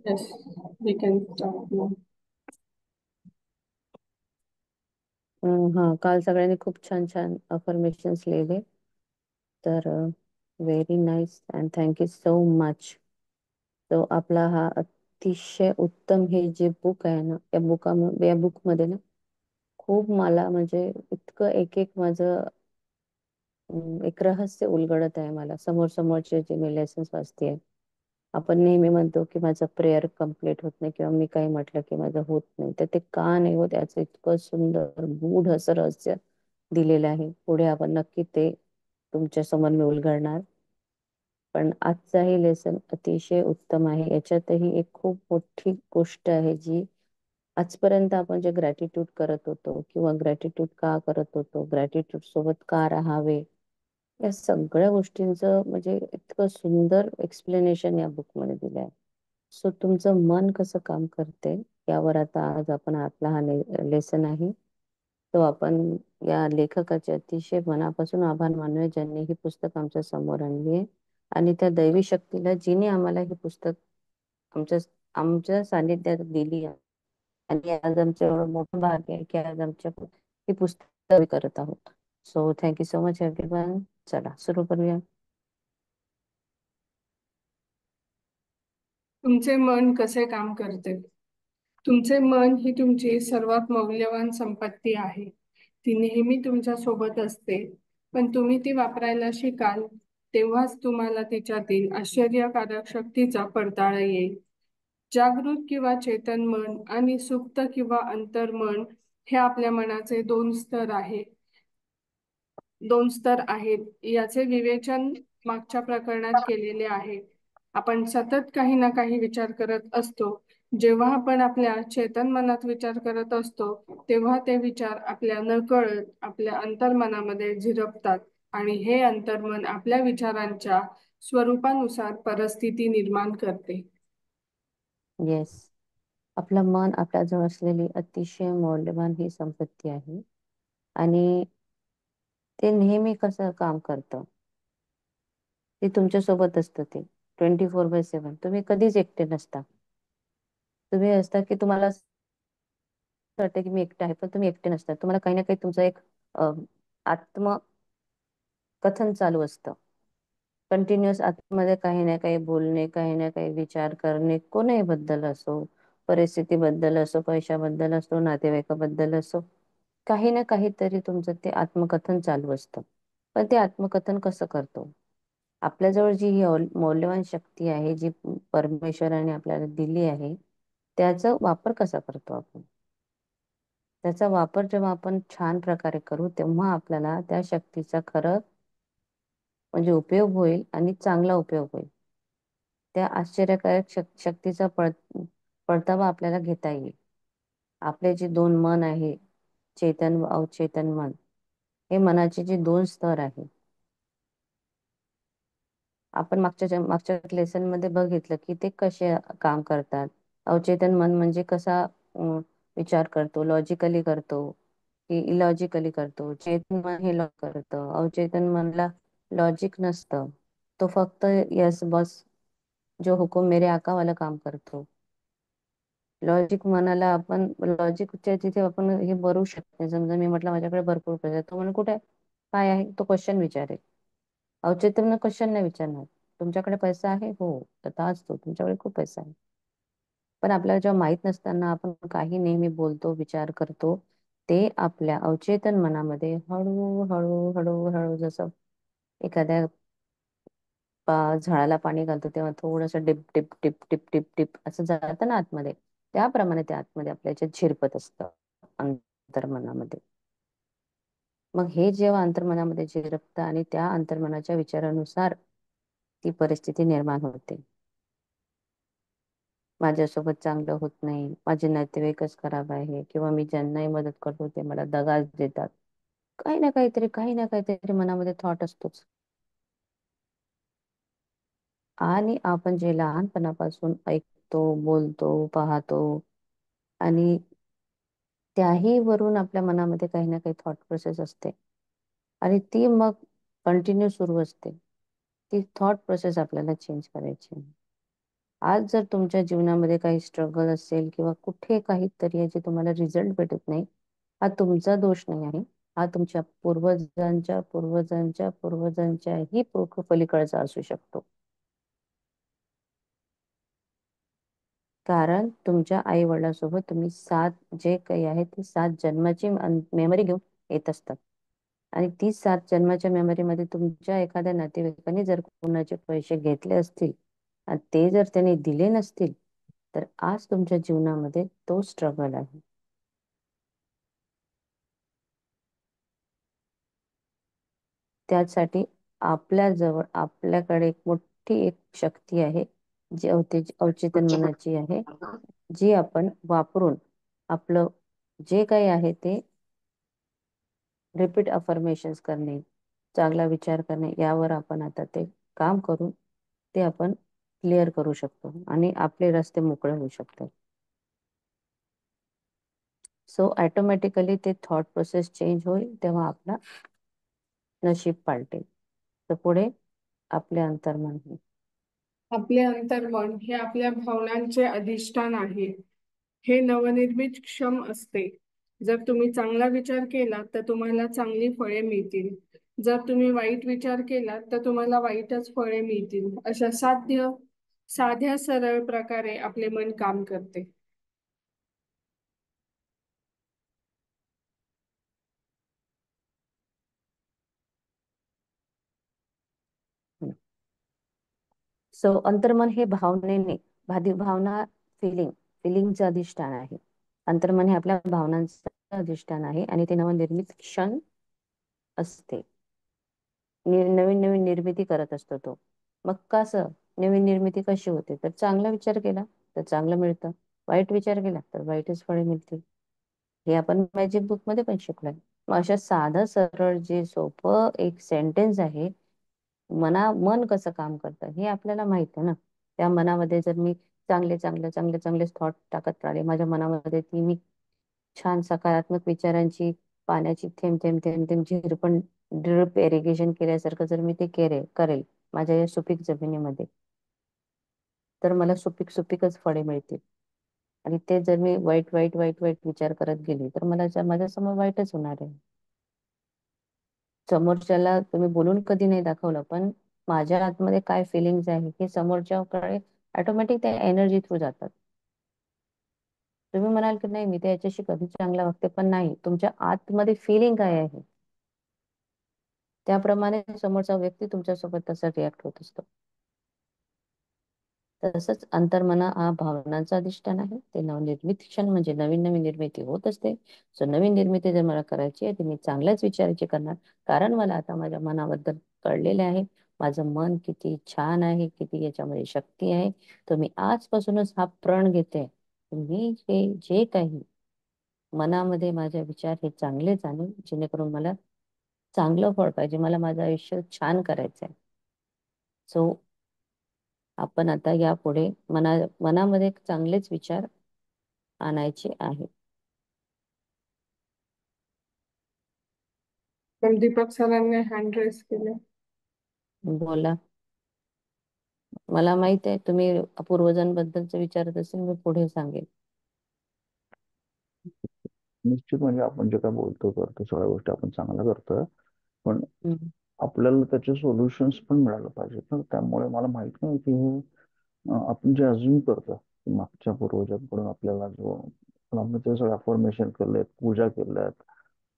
Yes, we can start now. हा, काल सगळ्यांनी खूप छान छान अफर्मेशन्स लिहिले. तर very nice and thank you so much. तो आपला हा अतिशय उत्तम हे जे बुक आहे ना, या बुकमध्ये ना खूप मला म्हणजे इतकं एक एक माझं एक रहस्य उलगडत आहे. मला समोर समोरचे जे मी लेसन्स वाचते. आपण नेहमी म्हणतो की माझं प्रेयर कम्प्लीट होत नाही किंवा मी काही म्हटलं की माझं होत नाही, तर ते का नाही होत याचं इतकं सुंदर गूढ असं रहस्य दिलेलं आहे. पुढे आपण नक्की ते तुमच्या समोर मी उलगडणार. पण आजचाही लेसन अतिशय उत्तम आहे. याच्यातही एक खूप मोठी गोष्ट आहे जी आजपर्यंत आपण जे ग्रॅटिट्यूड करत होतो किंवा ग्रॅटिट्यूड का करत होतो, ग्रॅटिट्यूड सोबत का राहावे, या सगळ्या गोष्टींचं म्हणजे इतकं सुंदर एक्सप्लेनेशन या बुकमध्ये दिलं आहे. सो तुमचं मन कसं काम करते यावर आता आज आपण आपला हा लेसन आहे तो आपण या लेखकाचे अतिशय मनापासून आभार मानूया ज्यांनी ही पुस्तक आमच्या समोर आणली आहे, आणि त्या दैवी शक्तीला जिने आम्हाला हे पुस्तक आमच्या आमच्या सानिध्यात दिली आहे. आणि आज आमचं एवढं मोठं भाग्य आहे की आज आमच्या ही पुस्तक आम्ही करत आहोत. So thank you so much everyone. चला सुरू करूया. तुमचे मन कसे काम करते? तुमचे मन ही तुमची सर्वात मौल्यवान संपत्ती आहे. ती नेहमी तुमच्या सोबत असते, पण तुम्ही ती वापरायला शिकाल तेव्हाच तुम्हाला तिच्यातील आश्चर्यकारक शक्तीचा पडताळा येईल. जागृत किंवा चेतन मन आणि सुप्त किंवा अंतर्मन हे आपल्या मनाचे दोन स्तर आहेत. याचे विवेचन मागच्या प्रकरणात केलेले आहे. आपण सतत काही ना काही विचार करत असतो. जेव्हा आपण आपल्या चेतन मनात विचार करत असतो, तेव्हा ते विचार आपल्या नकळत आपल्या अंतर्मनामध्ये झिरपतात आणि हे अंतर्मन आपल्या विचारांच्या स्वरूपानुसार परिस्थिती निर्माण करते. येस, आपलं मन आपल्याजवळ असलेली अतिशय मौल्यवान ही संपत्ती आहे. आणि ते नेहमी कसं काम करतं, ते तुमच्या सोबत असतं. ते 24/7 तुम्ही कधीच एकटे नसता. तुम्ही असता की तुम्हाला असं वाटतं की मी एकटे आहे, पण तुम्ही एकटे नसता. तुम्हाला काही ना काही तुमचं एक अ, आत्मकथन चालू असतं. कंटिन्युअस आतमध्ये काही ना काही बोलणे, काही ना काही विचार करणे, कोणाही बद्दल असो, परिस्थितीबद्दल असो, पैशाबद्दल असो, नातेवाईकाबद्दल असो, काही ना काहीतरी तुमचं ते आत्मकथन चालू असतं. पण ते आत्मकथन कसं करतो? आपल्याजवळ जी ही मौल्यवान शक्ती आहे, जी परमेश्वराने आपल्याला दिली आहे, त्याचा वापर कसा करतो आपण? त्याचा वापर जेव्हा आपण छान प्रकारे करू, तेव्हा आपल्याला त्या शक्तीचा खरं म्हणजे उपयोग होईल आणि चांगला उपयोग होईल. त्या आश्चर्यकारक शक्तीचा पडतावा आपल्याला घेता येईल. आपले जे दोन मन आहे, चेतन व अवचेतन मन, हे मनाचे जे दोन स्तर आहे, आपण मागच्या लेसन मध्ये बघितलं की ते कसे काम करतात. अवचेतन मन म्हणजे कसा विचार करतो, लॉजिकली करतो की इलॉजिकली करतो. चेतन मन हे करतं. अवचेतन मनला लॉजिक नसतं. तो फक्त यस बस, जो हुकुम मेरे आका वाला काम करतो. लॉजिक मनाला आपण लॉजिकच्या तिथे आपण हे भरू शकत नाही. समजा मी म्हटलं माझ्याकडे भरपूर पैसे आहेत, तो म्हणे कुठे आहे? काय आहे? तो क्वेश्चन विचारेल. अवचेतन क्वेश्चन नाही विचारणार. तुमच्याकडे पैसा आहे? हो. आता असतो तुमच्याकडे खूप पैसा आहे. पण आपल्याला जेव्हा माहित नसताना आपण काही नेहमी बोलतो, विचार करतो, ते आपल्या अवचेतन मनामध्ये हळू हळू हळू हळू जसं एखाद्या झाडाला पाणी घालतो तेव्हा थोडस डिप टिप टिप टिप टिप टिप असं जातं ना आतमध्ये, त्याप्रमाणे ते आतमध्ये आपल्या याच्यात झिरपत असतं अंतर्मनामध्ये. मग हे जेव्हा अंतर्मनामध्ये झिरपतं आणि त्या अंतर्मनाच्या विचारानुसार ती परिस्थिती निर्माण होते. माझ्यासोबत चांगलं होत नाही, माझे नातेवाईकच खराब आहे, किंवा मी ज्यांनाही मदत करतो ते मला दगाच देतात. काही ना काहीतरी मनामध्ये थॉट असतोच. आणि आपण जे लहानपणापासून ऐकतो, बोलतो, पाहतो, आणि त्याही वरून आपल्या मनामध्ये काही ना काही थॉट प्रोसेस असते, आणि ती मग कंटिन्यू सुरू असते. ती थॉट प्रोसेस आपल्याला चेंज करायची आहे. आज जर तुमच्या जीवनामध्ये काही स्ट्रगल असेल किंवा कुठे काहीतरी याचे तुम्हाला रिझल्ट भेटत नाही, हा तुमचा दोष नाही आहे. हा तुमच्या पूर्वजांच्या पूर्वजांच्या पूर्वजांच्याही पलीकडचा असू शकतो. कारण तुमच्या आई वडिलांसोबत तुम्ही सात जे काही आहे ते 7 जन्माची मेमरी घेऊन येत असतात. आणि ती 7 जन्माच्या मेमरीमध्ये तुमच्या एखाद्या नातेवाईकाने जर कोणाचे पैसे घेतले असतील आणि ते जर त्यांनी दिले नसतील, तर आज तुमच्या जीवनामध्ये तो स्ट्रगल आहे. त्यासाठी आपल्याकडे एक मोठी एक शक्ती आहे, जी अवचेतन मनाची आहे, जी आपण वापरून आपलं जे काही आहे ते रिपीट अफर्मेशन्स करणे, चांगला विचार करणे, यावर आपण आता ते काम करून ते आपण क्लिअर करू शकतो आणि आपले रस्ते मोकळे होऊ शकतात. सो ऑटोमॅटिकली ते थॉट प्रोसेस चेंज होईल, तेव्हा आपला नशीब पालटेल. तर पुढे आपले अंतर्मन होईल. आपले अंतर्मन हे आपल्या भावनांचे अधिष्ठान आहे. हे नवनिर्मित क्षम असते. जर तुम्ही चांगला विचार केला तर तुम्हाला चांगली फळे मिळतील. जर तुम्ही वाईट विचार केला तर तुम्हाला वाईटच फळे मिळतील. अशा साध्या सरळ प्रकारे आपले मन काम करते. सो अंतर्मन हे भावनेने भावना फिलिंगचं अधिष्ठान आहे. अंतर्मन हे आपल्या भावनांचं अधिष्ठान आहे आणि ते नवनिर्मित क्षण असते. नवीन नवीन निर्मिती करत असतो तो. मग कसं नवीन निर्मिती कशी होते? तर चांगला विचार केला तर चांगलं मिळतं, वाईट विचार केला तर वाईटच फळे मिळतील. हे आपण मॅजिक बुक मध्ये पण शिकलोय. मग अशा साधं सरळ जे सोपं एक सेंटेन्स आहे, मन कसं काम करतं हे आपल्याला माहित आहे ना. त्या मनामध्ये जर मी चांगले चांगले चांगले चांगले थॉट टाकत राहिले माझ्या मनामध्ये, ती मी छान सकारात्मक विचारांची पाण्याची थेंब थेंब थेंब थेंब झिरपण ड्रिप इरिगेशन केल्यासारखं जर मी ते करेल माझ्या या सुपीक जमिनीमध्ये, तर मला सुपीक सुपीकच फळे मिळतील. आणि ते जर मी वाईट वाईट वाईट वाईट विचार करत गेले तर माझ्या समोर वाईटच होणार आहे. समोरच्याला तुम्ही बोलून कधी नाही दाखवलं, पण माझ्या आतमध्ये काय फिलिंग्स आहे हे समोरच्याकडे ऑटोमॅटिक त्या एनर्जी थ्रू जातात. तुम्ही म्हणाल की नाही मी त्याच्याशी कधी चांगला वागते, पण नाही, तुमच्या आतमध्ये फिलिंग काय आहे त्याप्रमाणे समोरचा व्यक्ती तुमच्यासोबत तसा रिॲक्ट होत असतो. तसंच अंतर्मन हा भावनांचा अधिष्ठान आहे. ते नवनिर्मित क्षण म्हणजे नवीन नवीन निर्मिती होत असते. सो नवीन निर्मिती जर मला करायची आहे तर मी चांगल्याच विचाराची करणार, कारण मला आता माझ्या मनाबद्दल कळलेले आहे. माझं मन किती छान आहे, किती याच्यामध्ये शक्ती आहे. तर मी आजपासूनच हा प्रण घेते, मी हे जे काही मनामध्ये माझे विचार हे चांगलेच आणेल, जेणेकरून मला चांगलं फळ पाहिजे, मला माझं आयुष्य छान करायचं आहे. सो आपण आता यापुढे मनामध्ये चांगलेच विचार आणायचे आहे. पण दीपक सरांनी हँड रेस केले. बोला. मला माहित आहे तुम्ही पूर्वजांबद्दलच विचारत असेल, मी पुढे सांगेन. निश्चित म्हणजे आपण जे काय बोलतो करतो सगळ्या गोष्टी आपण चांगल्या करतोय, पण हम्म. आपल्याला त्याचे सोल्युशन्स पण मिळायला पाहिजेत ना. त्यामुळे मला माहित नाही की हे आपण जे अज्युम करतो की मागच्या पूर्वजांकडून आपल्याला जो आपण ते सगळं अफॉर्मेशन केलेत, पूजा केल्यात,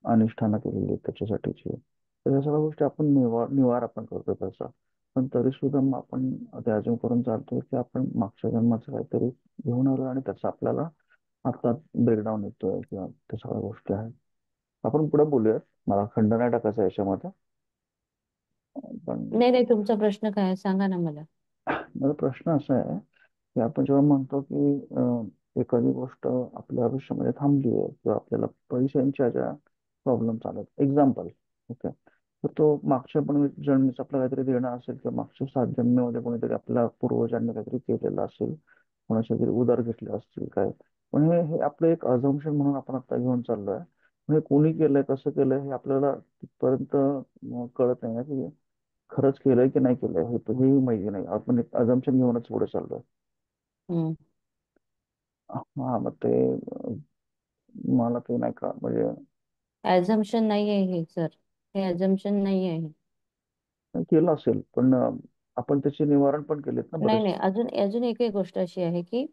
अनुष्ठानं केलेली आहेत त्याच्यासाठीची, तर या सगळ्या गोष्टी आपण निवार आपण करतो त्याचा. पण तरी सुद्धा मग आपण ते अज्युम करून चालतोय की आपण मागच्या जन्माचं काहीतरी घेऊन आलो आणि त्याचा आपल्याला आता ब्रेकडाऊन येतोय किंवा त्या सगळ्या गोष्टी आहेत. आपण पुढे बोलूयात, मला खंड नाही टाकायचा याच्यामध्ये. पण नाही नाही, तुमचा प्रश्न काय आहे? सांगा ना मला. माझा प्रश्न असा आहे की आपण जेव्हा म्हणतो की एखादी गोष्ट आपल्या आयुष्यामध्ये थांबली आहे किंवा आपल्याला पैशांच्या ज्या प्रॉब्लेम चालत, एक्झाम्पल, ओके, तर तो मागच्या पण जन्मीच आपला काहीतरी देणं असेल किंवा मागच्या 7 जन्मीमध्ये कोणीतरी आपल्या पूर्वजांनी काहीतरी केलेलं असेल, कोणाचे तरी उधार घेतले असतील काय. पण हे हे आपलं एक अझम्पशन म्हणून आपण आता घेऊन चाललोय. म्हणजे कोणी केलंय, कसं केलंय हे आपल्याला तिथपर्यंत कळत नाही ना, की खरंच केलंय की नाही केलंय हे हेही माहिती नाही. आपण एक अझम्पशन घेऊनच पुढे चाललोय. हम्म. हा मग ते मला ते नाही का म्हणजे ऍझम्पशन नाही आहे हे सर, हे ऍझम्पशन नाही आहे. केलं असेल, पण आपण त्याचे निवारण पण केलेत ना नाही बरेच. नाही, अजून अजून एकही गोष्ट अशी आहे की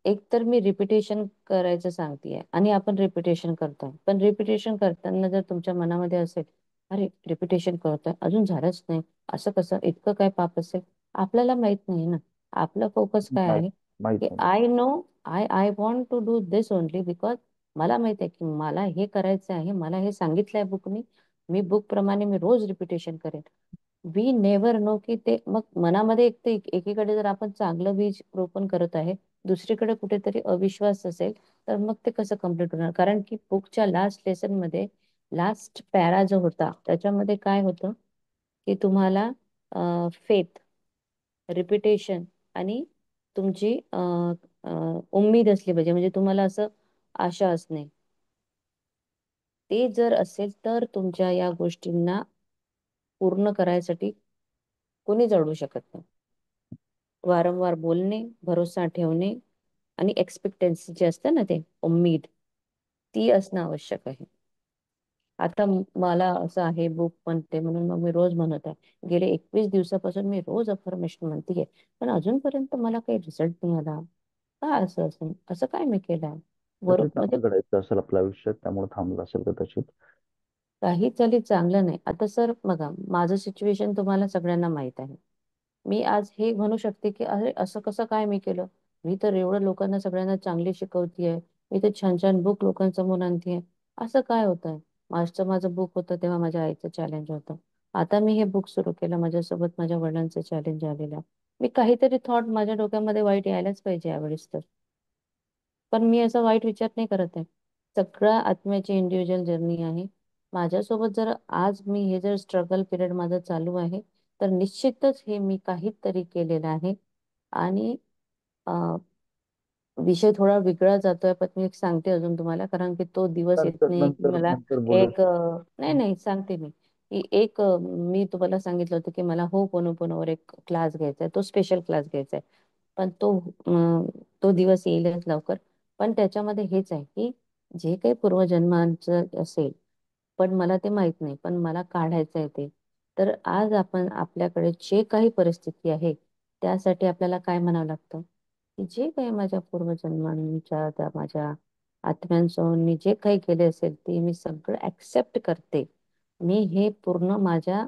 एक तर मी रिपिटेशन करायचं सांगतेय आणि आपण रिपिटेशन करतोय, पण रिपिटेशन करताना जर तुमच्या मनामध्ये असेल, अरे रिपिटेशन करतोय अजून झालंच नाही, असं कसं, इतकं काय पाप असेल, आपल्याला माहित नाही ना. आपलं फोकस काय माहित आहे माहित की नाही. I know, I want to do this only because मला माहित आहे की मला हे करायचं आहे, मला हे सांगितलंय बुकनी, मी बुक प्रमाणे मी रोज रिपिटेशन करेन. वी नेव्हर नो की ते मग मनामध्ये एक ते एकीकडे जर आपण चांगलं बीज रोपण करत आहे, दुसरीकडे कुठेतरी अविश्वास असेल, तर मग ते कसं कम्प्लीट होणार? कारण की बुकच्या लास्ट लेसन मध्ये लास्ट पॅरा जो होता त्याच्यामध्ये काय होतं की तुम्हाला फेथ, रिपिटेशन आणि तुमची उम्मीद असली पाहिजे, म्हणजे तुम्हाला असं आशा असणे, ते जर असेल तर तुमच्या या गोष्टींना पूर्ण करायसाठी कोणीच अडवू शकत नाही. वारंवार बोलणे, भरोसा ठेवणे आणि एक्सपेक्टन्सी जे असतं ना, ते उम्मीद, ती असणं आवश्यक आहे. आता मला असं आहे, बुक म्हणते म्हणून मग मी रोज म्हणत आहे, गेले 21 दिवसापासून मी रोज अफर्मेशन म्हणतेय, पण अजूनपर्यंत मला काही रिझल्ट नाही आला. का असं असेल? असं काय मी केलंय काहीतरी म्हणजे चांगलं घडायचं असेल आपल्या आयुष्यात, त्यामुळे थांबलं असेल कदाचित. काही चाली चांगलं नाही. आता सर बघा, माझं सिच्युएशन तुम्हाला सगळ्यांना माहित आहे. मी आज हे म्हणू शकते की अरे असं कसं काय मी केलं, मी तर एवढं लोकांना सगळ्यांना चांगली शिकवतीये, मी तर छान छान बुक लोकांसमोर आणतीये, असं काय होतंय? माझं बुक होतं तेव्हा माझ्या आईचं चॅलेंज होतं, आता मी हे बुक सुरू केलं माझ्यासोबत माझ्या वडिलांचं चॅलेंज आलेलं, मी काहीतरी थॉट माझ्या डोक्यामध्ये वाईट यायलाच पाहिजे यावेळेस तर. पण मी असा वाईट विचार नाही करत आहे. सगळ्या आत्म्याची इंडिव्हिज्युअल जर्नी आहे. माझ्यासोबत जर आज मी हे जर स्ट्रगल पिरियड माझं चालू आहे, तर निश्चितच हे मी काहीतरी केलेलं आहे. आणि विषय थोडा वेगळा जातोय, पण मी एक सांगते अजून तुम्हाला, कारण की तो दिवस येत नंतर नाही की नंतर मला नंतर बोलूया. एक नाही नाही, सांगते मी की एक मी तुम्हाला सांगितलं होतं की मला होपोनोपोनोवर एक क्लास घ्यायचा आहे, तो स्पेशल क्लास घ्यायचा आहे. पण तो दिवस येईलच लवकर. पण त्याच्यामध्ये हेच आहे की जे काही पूर्वजन्मांचं असेल, पण मला ते माहित नाही, पण मला काढायचं आहे ते. तर आज आपण आपल्याकडे जे काही परिस्थिती आहे, त्यासाठी आपल्याला काय म्हणावं लागतं की जे काही माझ्या पूर्वजन्मांच्या त्या माझ्या आत्म्यांसोबत मी जे काही केले असेल ते मी सगळं ऍक्सेप्ट करते. मी हे पूर्ण माझ्या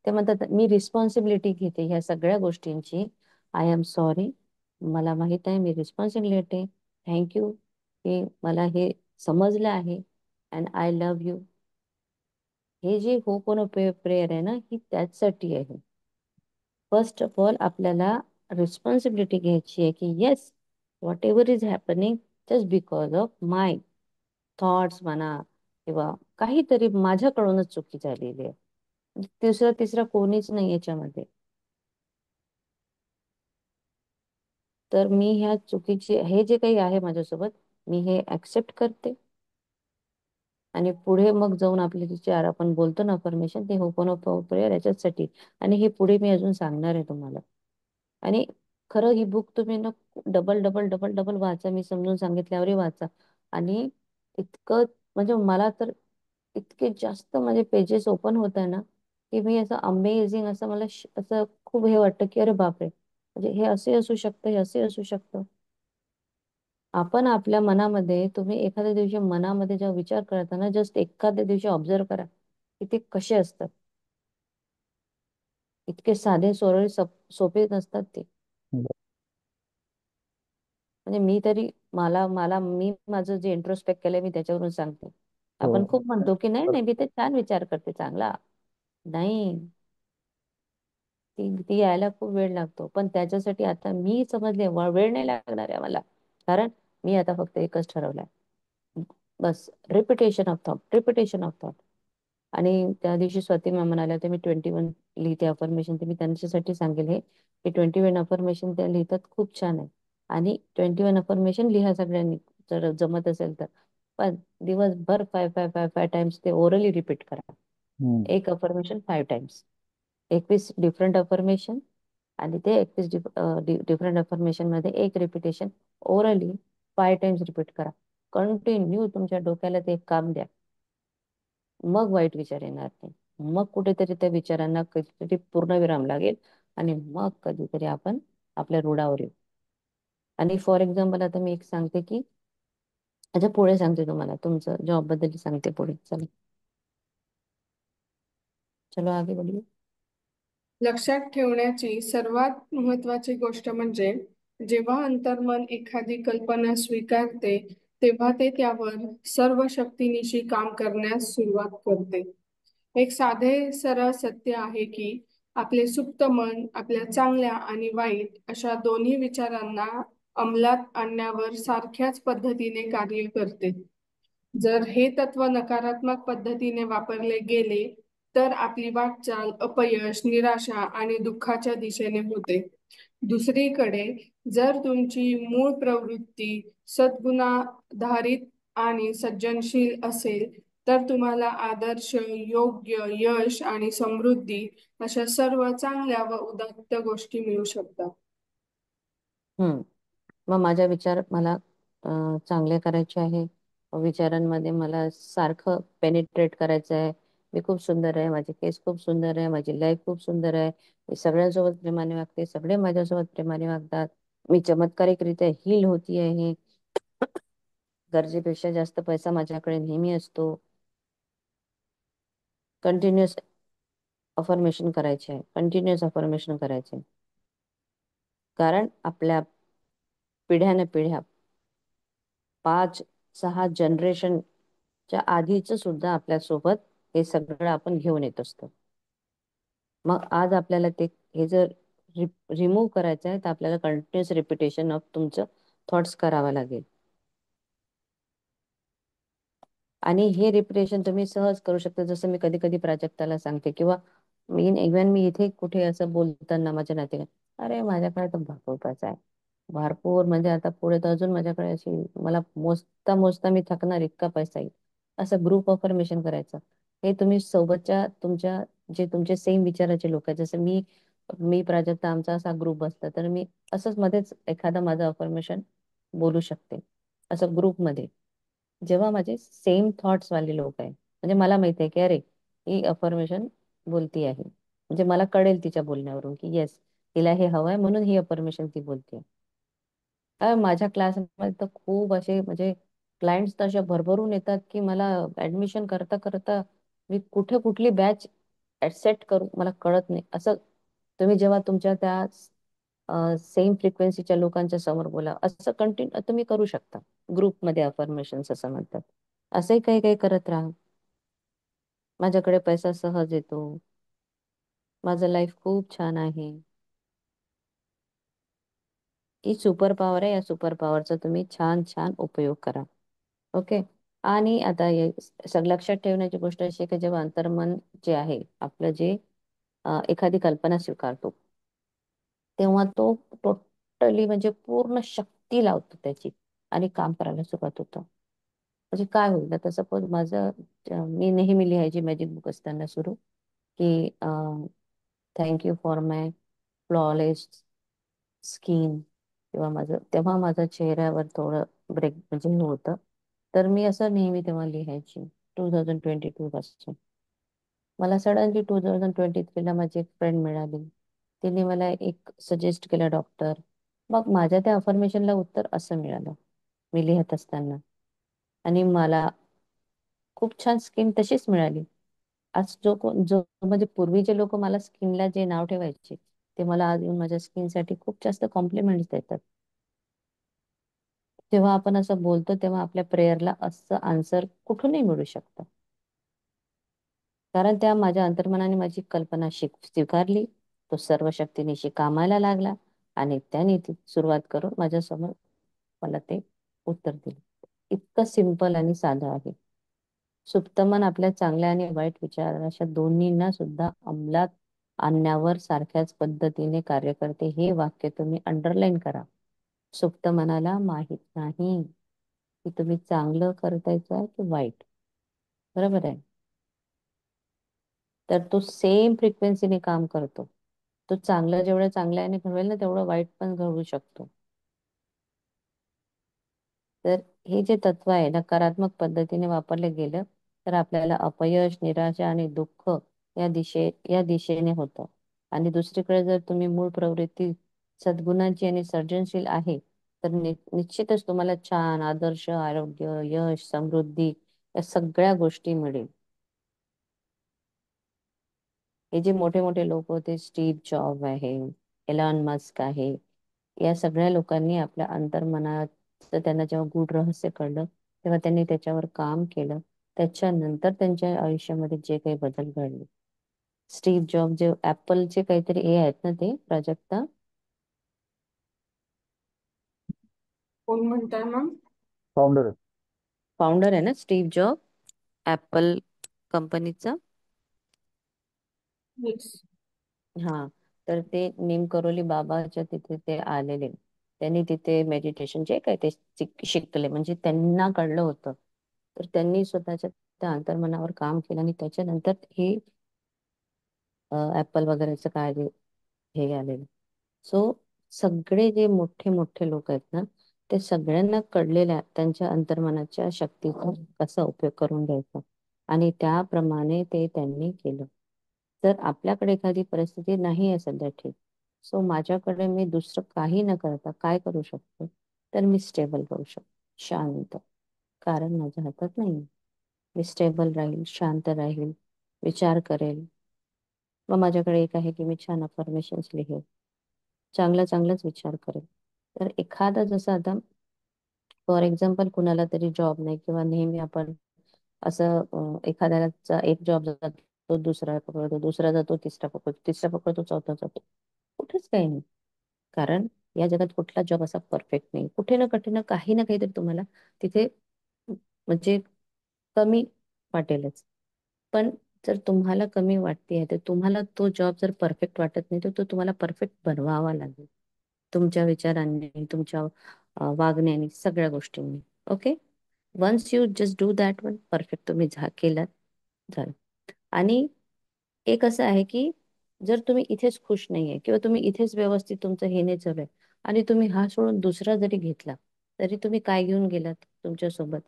ते म्हणतात मी रिस्पॉन्सिबिलिटी घेते ह्या सगळ्या गोष्टींची. आय एम सॉरी, मला माहित आहे मी रिस्पॉन्सिबिलिटी आहे. थँक्यू की मला हे समजलं आहे. And I love you. हे जे होप प्रेयर आहे ना, ही त्याचसाठी आहे. फर्स्ट ऑफ ऑल आपल्याला रिस्पॉन्सिबिलिटी घ्यायची आहे की yes, what ever is happening just because of my thoughts म्हणा, किंवा काहीतरी माझ्याकडूनच चुकी झालेली आहे. तिसरं तिसरं कोणीच नाही याच्यामध्ये. तर मी ह्या चुकीचे हे जे काही आहे माझ्यासोबत, मी हे ऍक्सेप्ट करते. आणि पुढे मग जाऊन आपले जे चार आपण बोलतो ना अफर्मेशन, ते होपोनोपो प्रेयर याच्याचसाठी. आणि हे पुढे मी अजून सांगणार आहे तुम्हाला. आणि खरं ही बुक तुम्ही ना डबल डबल डबल डबल वाचा, मी समजून सांगितल्यावरही वाचा. आणि इतकं म्हणजे मला तर इतके जास्त माझे पेजेस ओपन होत आहे ना, की मी असं अमेझिंग असं मला असं खूप हे वाटतं की अरे बापरे, म्हणजे हे असे असू शकतं, हे असे असू शकतं. आपण आपल्या मनामध्ये, तुम्ही एखाद्या दिवशी मनामध्ये जेव्हा विचार करताना जस्ट एखाद्या दिवशी ऑब्झर्व करा की ते कसे असतात. इतके साधे सोपे सोपे नसतात ते. म्हणजे मी तरी मला मला मी माझं जे इंट्रोस्पेक्ट केलंय मी त्याच्यावरून सांगते. हो. आपण खूप म्हणतो की नाही नाही मी ते छान विचार करते चांगला, नाही, ती यायला खूप वेळ लागतो. पण त्याच्यासाठी आता मी समजले वेळ नाही लागणार आहे मला. कारण मी आता फक्त एकच ठरवलंय, बस repetition of thought, repetition of thought. आणि त्या दिवशी स्वाती मॅम म्हणाल्या होत्या मी 21 लिहिते अफर्मेशन, ते मी त्यांच्यासाठी सांगेल हे की 21 अफर्मेशन त्या लिहितात, खूप छान आहे. आणि 21 अफर्मेशन लिहा सगळ्यांनी, जर जमत असेल तर. पण दिवसभर 5 टाइम्स ते ओरली रिपीट करा. हम्म. एक अफर्मेशन 5 टाइम्स, 21 डिफरंट अफर्मेशन. आणि ते 31 डिफरंट अफर्मेशन मध्ये एक रिपिटेशन ओरली 5 टाइम्स रिपीट करा. कंटिन्यू तुमच्या डोक्याला ते एक काम द्या. मग वाईट विचार येणार नाही. मग कुठेतरी त्या विचारांना कधीतरी पूर्णविराम लागेल आणि मग कधीतरी आपण आपल्या रुळावर येऊ. आणि फॉर एक्झाम्पल आता मी एक सांगते की, अच्छा पुढे सांगते तुम्हाला, तुमचं जॉब बद्दल सांगते पुढे. चला चलो आगे बढ़िए. लक्षात ठेवण्याची सर्वात महत्वाची गोष्ट म्हणजे जेव्हा अंतर्मन एखादी कल्पना स्वीकारते तेव्हा ते त्यावर सर्व शक्तीनिशी काम करण्यास सुरुवात करते. एक साधे सरळ सत्य आहे की आपले सुप्त मन आपल्या चांगल्या आणि वाईट अशा दोन्ही विचारांना अंमलात आणण्यावर सारख्याच पद्धतीने कार्य करते. जर हे तत्व नकारात्मक पद्धतीने वापरले गेले तर आपली वाटचाल अपयश, निराशा आणि दुःखाच्या दिशेने होते. दुसरीकडे जर तुमची मूळ प्रवृत्ती सद्गुणाधारित आणि सज्जनशील असेल तर तुम्हाला आदर्श, योग्य, यश आणि समृद्धी अशा सर्व चांगल्या व उदात्त गोष्टी मिळू शकतात. हम्म. मग माझा विचार मला चांगले करायचे आहे. विचारांमध्ये मला सारखं पेनिट्रेट करायचं आहे. मी खूप सुंदर आहे, माझे केस खूप सुंदर आहे, माझी लाईफ खूप सुंदर आहे, मी सगळ्यांसोबत प्रेमाने वागते, सगळे माझ्यासोबत प्रेमाने वागतात, मी चमत्कारिकरित्या हील होती आहे, गरजेपेक्षा जास्त पैसा माझ्याकडे नेहमी असतो. कंटिन्युअस अफर्मेशन करायचे आहे, कंटिन्युअस अफर्मेशन करायचे. कारण आपल्या पिढ्याने पिढ्या 5-6 जनरेशनच्या आधीच सुद्धा आपल्यासोबत हे सगळं आपण घेऊन येत असतो. मग आज आपल्याला ते हे जर रिमूव्ह करायचं आहे तर आपल्याला कंटिन्युअस रिपिटेशन ऑफ तुमचं थॉट्स करावा लागेल. आणि हे रिपिटेशन तुम्ही सहज करू शकता. जसं मी कधी कधी प्राजक्ताला सांगते किंवा इव्हन मी इथे कुठे असं बोलताना माझ्या नाते, अरे माझ्याकडे तर भरपूर पैसा आहे, भरपूर म्हणजे आता पुढे तर अजून माझ्याकडे अशी मला मोजता मोजता मी थकणार इतका पैसा येईल. असं ग्रुप अफर्मेशन करायचं. हे तुम्ही सोबतच्या तुमच्या जे तुमचे सेम विचाराचे लोक आहेत, जसं मी मी प्राजक्ता आमचा असा ग्रुप असता तर मी असंच मध्येच एखादा माझं अफर्मेशन बोलू शकते असं ग्रुपमध्ये. जेव्हा माझे सेम थॉट्स वाले लोक आहे, म्हणजे मला माहिती आहे की अरे ही अफर्मेशन बोलती आहे, म्हणजे मला कळेल तिच्या बोलण्यावरून की येस तिला हे हवंय म्हणून ही अफर्मेशन ती बोलते. माझ्या क्लासमध्ये तर खूप असे म्हणजे क्लायंट्स तर अशा भरभरून येतात की मला ऍडमिशन करता करता मी कुठे कुठली बॅच सेट करू मला कळत नाही. असं तुम्ही जेव्हा तुमच्या त्या सेम फ्रिक्वेन्सीच्या लोकांच्या समोर बोला असं कंटिन्यू तुम्ही करू शकता. ग्रुपमध्ये अफर्मेशन असं म्हणतात. असंही काही काही करत राहा. माझ्याकडे पैसा सहज येतो, माझं लाईफ खूप छान आहे. ही सुपर पॉवर आहे. या सुपर पॉवरचा तुम्ही छान छान उपयोग करा. ओके. आणि आता सगळं लक्षात ठेवण्याची गोष्ट अशी आहे की जेव्हा अंतर्मन जे आहे आपलं जे एखादी कल्पना स्वीकारतो तेव्हा तो टोटली म्हणजे पूर्ण शक्ती लावतो त्याची आणि काम करायला सुरुवात होतं. म्हणजे काय होईल आता सपोज माझं मी नेहमी लिहायची मॅजिक बुक असताना सुरू की thank you for my flawless skin, किंवा माझं तेव्हा माझ्या चेहऱ्यावर थोडं ब्रेक म्हणजे हे होतं. तर मी असं नेहमी तेव्हा लिहायची 2022 पासून. मला सडनली 2023ला माझी एक फ्रेंड मिळाली. तिने मला एक सजेस्ट केलं डॉक्टर. मग माझ्या त्या अफर्मेशनला उत्तर असं मिळालं मी लिहत असताना. आणि मला खूप छान स्किन तशीच मिळाली. आज जो म्हणजे पूर्वीचे लोक मला स्किनला जे नाव ठेवायचे ते मला आज येऊन माझ्या स्किनसाठी खूप जास्त कॉम्प्लिमेंट्स देतात. जेव्हा आपण असं बोलतो तेव्हा आपल्या प्रेयरला असं आन्सर कुठूनही मिळू शकतं. कारण त्या माझ्या अंतर्मनाने माझी कल्पना स्वीकारली, तो सर्व शक्तीनिशी कामाला लागला आणि त्याने ती सुरुवात करून माझ्यासमोर मला ते उत्तर दिले. इतकं सिंपल आणि साधं आहे. सुप्तमन आपल्या चांगल्या आणि वाईट विचार अशा दोन्हींना सुद्धा अंमलात आणण्यावर सारख्याच पद्धतीने कार्य करते. हे वाक्य तुम्ही अंडरलाईन करा. सुप्त मनाला माहित नाही की तुम्ही चांगलं करताय का की वाईट. बरोबर आहे. तर तो सेम फ्रिक्वेन्सीने काम करतो. तो चांगलं जेवढं चांगल्याने घडवेल ना तेवढं वाईट पण घडवू शकतो. तर हे जे तत्व आहे नकारात्मक पद्धतीने वापरले गेलं तर आपल्याला अपयश, निराशा आणि दुःख या दिशेने होतं. आणि दुसरीकडे जर तुम्ही मूळ प्रवृत्ती सद्गुणाची आणि सर्जनशील आहे तर निश्चितच तुम्हाला छान आदर्श, आरोग्य, यश, समृद्धी या सगळ्या गोष्टी मिळेल. हे जे मोठे मोठे लोक होते, स्टीव्ह जॉब आहे, एलॉन मस्क आहे, या सगळ्या लोकांनी आपल्या अंतर्मनात त्यांना जेव्हा गूढ रहस्य कळलं तेव्हा त्यांनी त्याच्यावर काम केलं. त्याच्यानंतर त्यांच्या आयुष्यामध्ये जे काही बदल घडले. स्टीव्ह जॉब जे ऍपलचे काहीतरी हे आहेत ना ते प्राजक्ता, कोण म्हणताय मग? फाउंडर आहेत. फाउंडर आहे ना स्टीव्ह जॉब ऍपल कंपनीचा. येस. हा, तर ते करोली बाबाच्या तिथे ते आलेले. त्यांनी तिथे मेडिटेशन जे काय ते शिकले म्हणजे त्यांना कळलं होतं. तर त्यांनी स्वतःच्या त्या अंतर्मनावर काम केलं आणि त्याच्यानंतर हे ऍपल वगैरेचं काय हे आलेलं. सो सगळे जे मोठे मोठे लोक आहेत ना ते सगळ्यांना कळलेल्या त्यांच्या अंतर्मनाच्या शक्तीचा कसा उपयोग करून घ्यायचा आणि त्याप्रमाणे ते त्यांनी केलं. जर आपल्याकडे एखादी परिस्थिती नाही आहे सध्या ठीक, सो माझ्याकडे मी दुसरं काही न करता काय करू शकतो, तर मी स्टेबल करू शकतो शांत. कारण माझ्या हातात नाही. मी स्टेबल राहील, शांत राहील, विचार करेल. मग माझ्याकडे एक आहे की मी छान अफर्मेशन्स लिहेल, चांगला चांगलाच विचार करेल. तर एखादा जसं आता फॉर एक्झाम्पल कुणाला तरी जॉब नाही किंवा नेहमी आपण असं एखाद्याचा एक जॉब जातो, दुसरा पकडतो, दुसरा जातो, तिसरा पकडतो, तिसरा पकडतो, चौथा जातो. कुठेच काही नाही. कारण या जगात कुठला जॉब असा परफेक्ट नाही. कुठे ना कुठे ना काही ना काहीतरी तुम्हाला तिथे म्हणजे कमी वाटेलच. पण जर तुम्हाला कमी वाटते तर तुम्हाला तो जॉब जर परफेक्ट वाटत नाही तर तो तुम्हाला परफेक्ट बनवावा लागेल. तुमच्या विचारांनी, तुमच्या वागण्याने, सगळ्या गोष्टींनी. Okay, once you just do that one perfect तुम्ही केलात झालं. आणि एक असं आहे की जर तुम्ही इथेच खुश नाहीये किंवा तुम्ही इथेच व्यवस्थित तुमचं हे नाही चालू आहे आणि तुम्ही हा सोडून दुसरा जरी घेतला तरी तुम्ही काय घेऊन गेलात तुमच्या सोबत?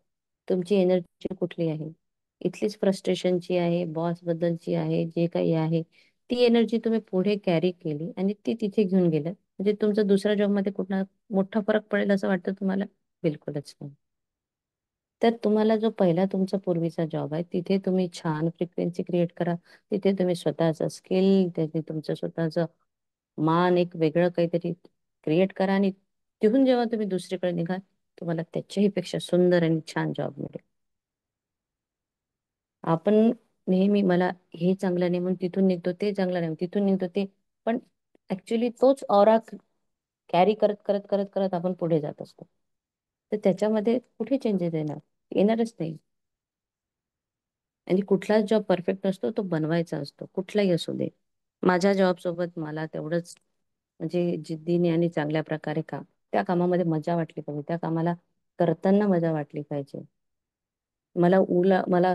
तुमची एनर्जी कुठली आहे? इथलीच फ्रस्ट्रेशनची आहे, बॉस बद्दलची आहे, जे काही आहे ती एनर्जी तुम्ही पुढे कॅरी केली आणि ती तिथे घेऊन गेलात म्हणजे तुमचा दुसऱ्या जॉब मध्ये कुठला मोठा फरक पडेल असं वाटतं तुम्हाला? बिलकुलच नाही. तर तुम्हाला जो पहिला तुमचा पूर्वीचा जॉब आहे तिथे तुम्ही छान फ्रिक्वेन्सी क्रिएट करा. तिथे तुम्ही स्वतःचं स्किल, तिथे तुमचं स्वतःचं मान एक वेगळं काहीतरी क्रिएट करा आणि तिथून जेव्हा तुम्ही दुसरीकडे निघाल तुम्हाला त्याच्याही पेक्षा सुंदर आणि छान जॉब मिळेल. आपण नेहमी मला हे चांगलं नाही म्हणून तिथून निघतो, ते चांगलं नाही म्हणून तिथून निघतो ते, पण ऍक्च्युली तोच ऑरा कॅरी करत करत करत करत आपण पुढे जात असतो. तर त्याच्यामध्ये कुठे चेंजेस येणारच नाही. आणि कुठलाच जॉब परफेक्ट नसतो, तो बनवायचा असतो कुठलाही असू दे. माझ्या जॉब सोबत मला तेवढंच म्हणजे जिद्दीने आणि चांगल्या प्रकारे त्या कामामध्ये मजा वाटली पाहिजे, त्या कामाला करताना मजा वाटली पाहिजे. मला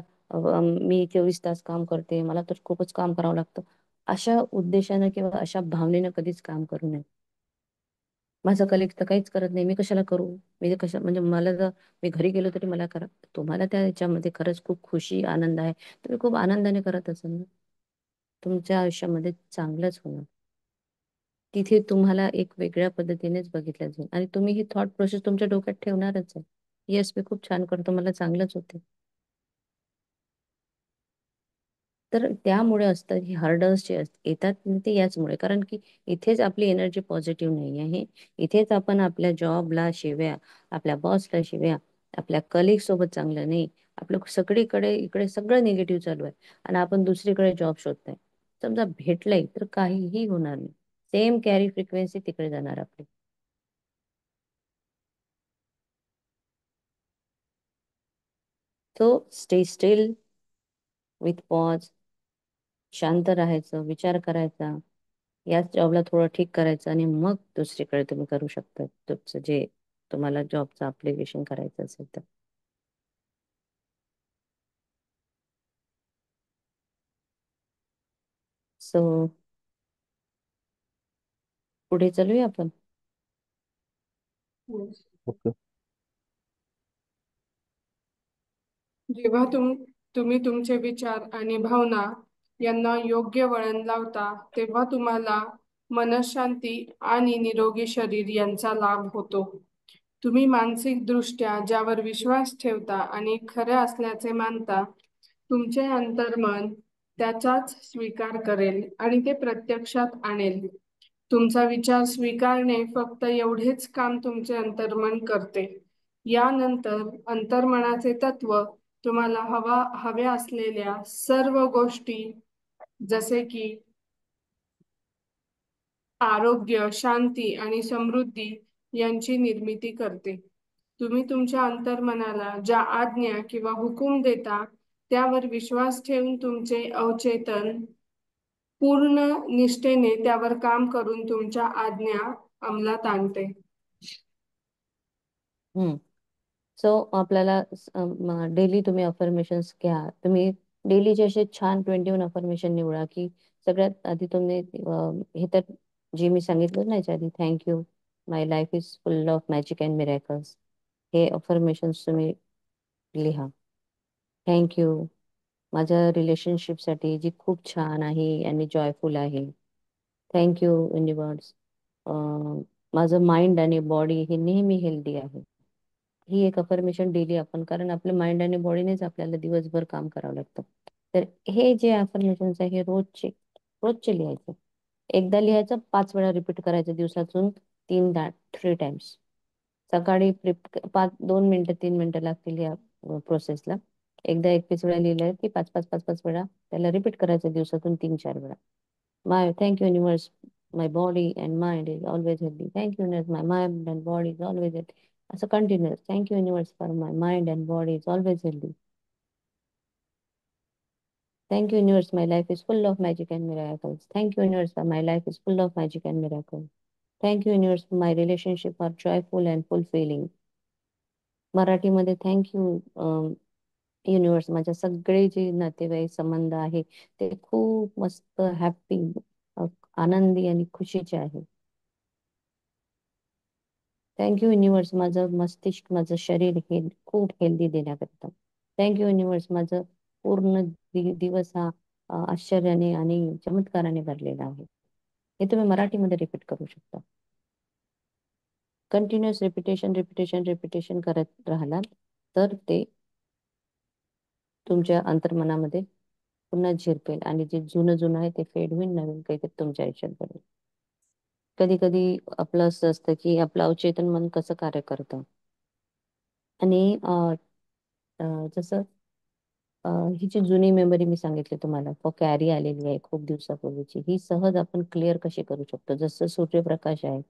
मी 24 तास काम करते, मला तर खूपच काम करावं लागतं, अशा उद्देशानं किंवा अशा भावनेनं कधीच काम करू नये. माझं कलिक तर काहीच करत नाही, मी कशाला करू? मी ते कशा म्हणजे मला जर मी घरी गेलो तरी मला करा. तुम्हाला त्या ह्याच्यामध्ये खरंच खूप खुशी आनंद आहे, तुम्ही खूप आनंदाने करत असाल ना, तुमच्या आयुष्यामध्ये चांगलंच होणार. तिथे तुम्हाला एक वेगळ्या पद्धतीनेच बघितलं जाईल आणि तुम्ही ही थॉट प्रोसेस तुमच्या डोक्यात ठेवणारच आहे. येस, मी खूप छान करतो, मला चांगलंच होते. तर त्यामुळे असतं ही हर्डल्स जे येतात ना, ते याचमुळे, कारण की इथेच आपली एनर्जी पॉझिटिव्ह नाही आहे. इथेच आपण आपल्या जॉबला शिव्या, आपल्या बॉसला शिव्या, आपल्या कलिग सोबत चांगलं नाही, आपलं सगळीकडे इकडे सगळं निगेटिव्ह चालू आहे आणि आपण दुसरीकडे जॉब शोधताय. समजा भेटलंय तर काहीही होणार नाही. सेम कॅरी फ्रिक्वेन्सी तिकडे जाणार आपली. So stay steel with pause, शांत राहायचं, विचार करायचा, याच जॉबला थोडं ठीक करायचं आणि मग दुसरीकडे तुम्ही करू शकता तुमचं जे तुम्हाला जॉबचं अप्लिकेशन करायचं असेल तर. सो पुढे चालूया आपण. Yes. ओके. जेव्हा तुम्ही तुमचे विचार आणि भावना यांना योग्य वळण लावता तेव्हा तुम्हाला मनःशांती आणि निरोगी शरीर यांचा लाभ होतो. तुम्ही मानसिकदृष्ट्या ज्यावर विश्वास ठेवता आणि खरे असल्याचे मानता, तुमचे अंतर्मन त्याचाच स्वीकार करेल आणि ते प्रत्यक्षात आणेल. तुमचा विचार स्वीकारणे फक्त एवढेच काम तुमचे अंतर्मन करते. यानंतर अंतर्मनाचे तत्व तुम्हाला हव्या असलेल्या सर्व गोष्टी जसे की आरोग्य, शांती आणि समृद्धी यांची निर्मिती करते. तुम्ही तुमच्या अंतर्मनाला ज्या आज्ञा किंवा हुकूम देता त्यावर विश्वास ठेवून तुमचे अवचेतन पूर्ण निष्ठेने त्यावर काम करून तुमच्या आज्ञा अंमलात आणते. हम्म. सो आपल्याला डेली तुम्ही अफर्मेशन्स घ्या. तुम्ही डेलीचे असे छान 21 अफर्मेशन निवडा, की सगळ्यात आधी तुम्ही हे तर जे मी सांगितलं ना याच्या आधी, thank you, my life is full of magic and miracles, हे अफर्मेशन्स तुम्ही लिहा. थँक्यू माझ्या रिलेशनशिपसाठी जी खूप छान आहे आणि जॉयफुल आहे. थँक्यू युनिवर्स, माझं माइंड आणि बॉडी हे नेहमी हेल्दी आहे. ही एक अफर्मेशन डेली आपण, कारण आपल्या माइंड आणि बॉडीनेच आपल्याला दिवसभर काम करावं लागतं. तर हे जे अफर्मेशन्स आहे हे रोजचे रोजचे लिहायचे. एकदा लिहायचं, 5 वेळा रिपीट करायचं दिवसातून, 3 टाइम्स. सकाळी 2 मिनिटं 3 मिनिटं लागतील या प्रोसेसला. एकदा 21 वेळा लिहिलं की 5 5 5 5 वेळा त्याला रिपीट करायचं दिवसातून 3 4 वेळा. Thank you, universe. My body and mind is always healthy. Thank you, universe. My mind and body is always healthy. As a continuous. Thank you, universe, for my mind and body is always healthy. Thank you, universe. My life is full of magic and miracles. Thank you, universe, for my life is full of magic and miracles. Thank you, universe, for my relationship are joyful and fulfilling. मराठीमध्ये thank you universe, माझ्या सगळे जे नातेवाईक संबंध आहे ते खूप मस्त हॅपी, आनंदी आणि खुशीचे आहे. थँक्यू युनिवर्स, माझं मस्तिष्क, माझं शरीर हे खूप हेल्दी देण्याकरता. थँक्यू युनिवर्स, माझं पूर्ण दिवस हा आश्चर्याने आणि चमत्काराने भरलेला आहे. हे तुम्ही मराठीमध्ये रिपीट करू शकता. कंटिन्युअस रिपिटेशन रिपिटेशन रिपिटेशन करत राहिलात तर ते तुमच्या अंतर्मनामध्ये पुन्हा झिरपेल आणि जे जुनं जुनं आहे ते फेड होईल, नवीन काहीतरी तुमच्या आयुष्यात घडेल. कधी कधी आपलं असं असतं की आपलं अवचेतन मन कसं कार्य करतं. आणि जसं ही जी जुनी मेमरी मी सांगितली तुम्हाला, कॅरी आलेली आहे खूप दिवसापूर्वीची, ही सहज आपण क्लिअर कशी करू शकतो. जसं सूर्यप्रकाश आहे,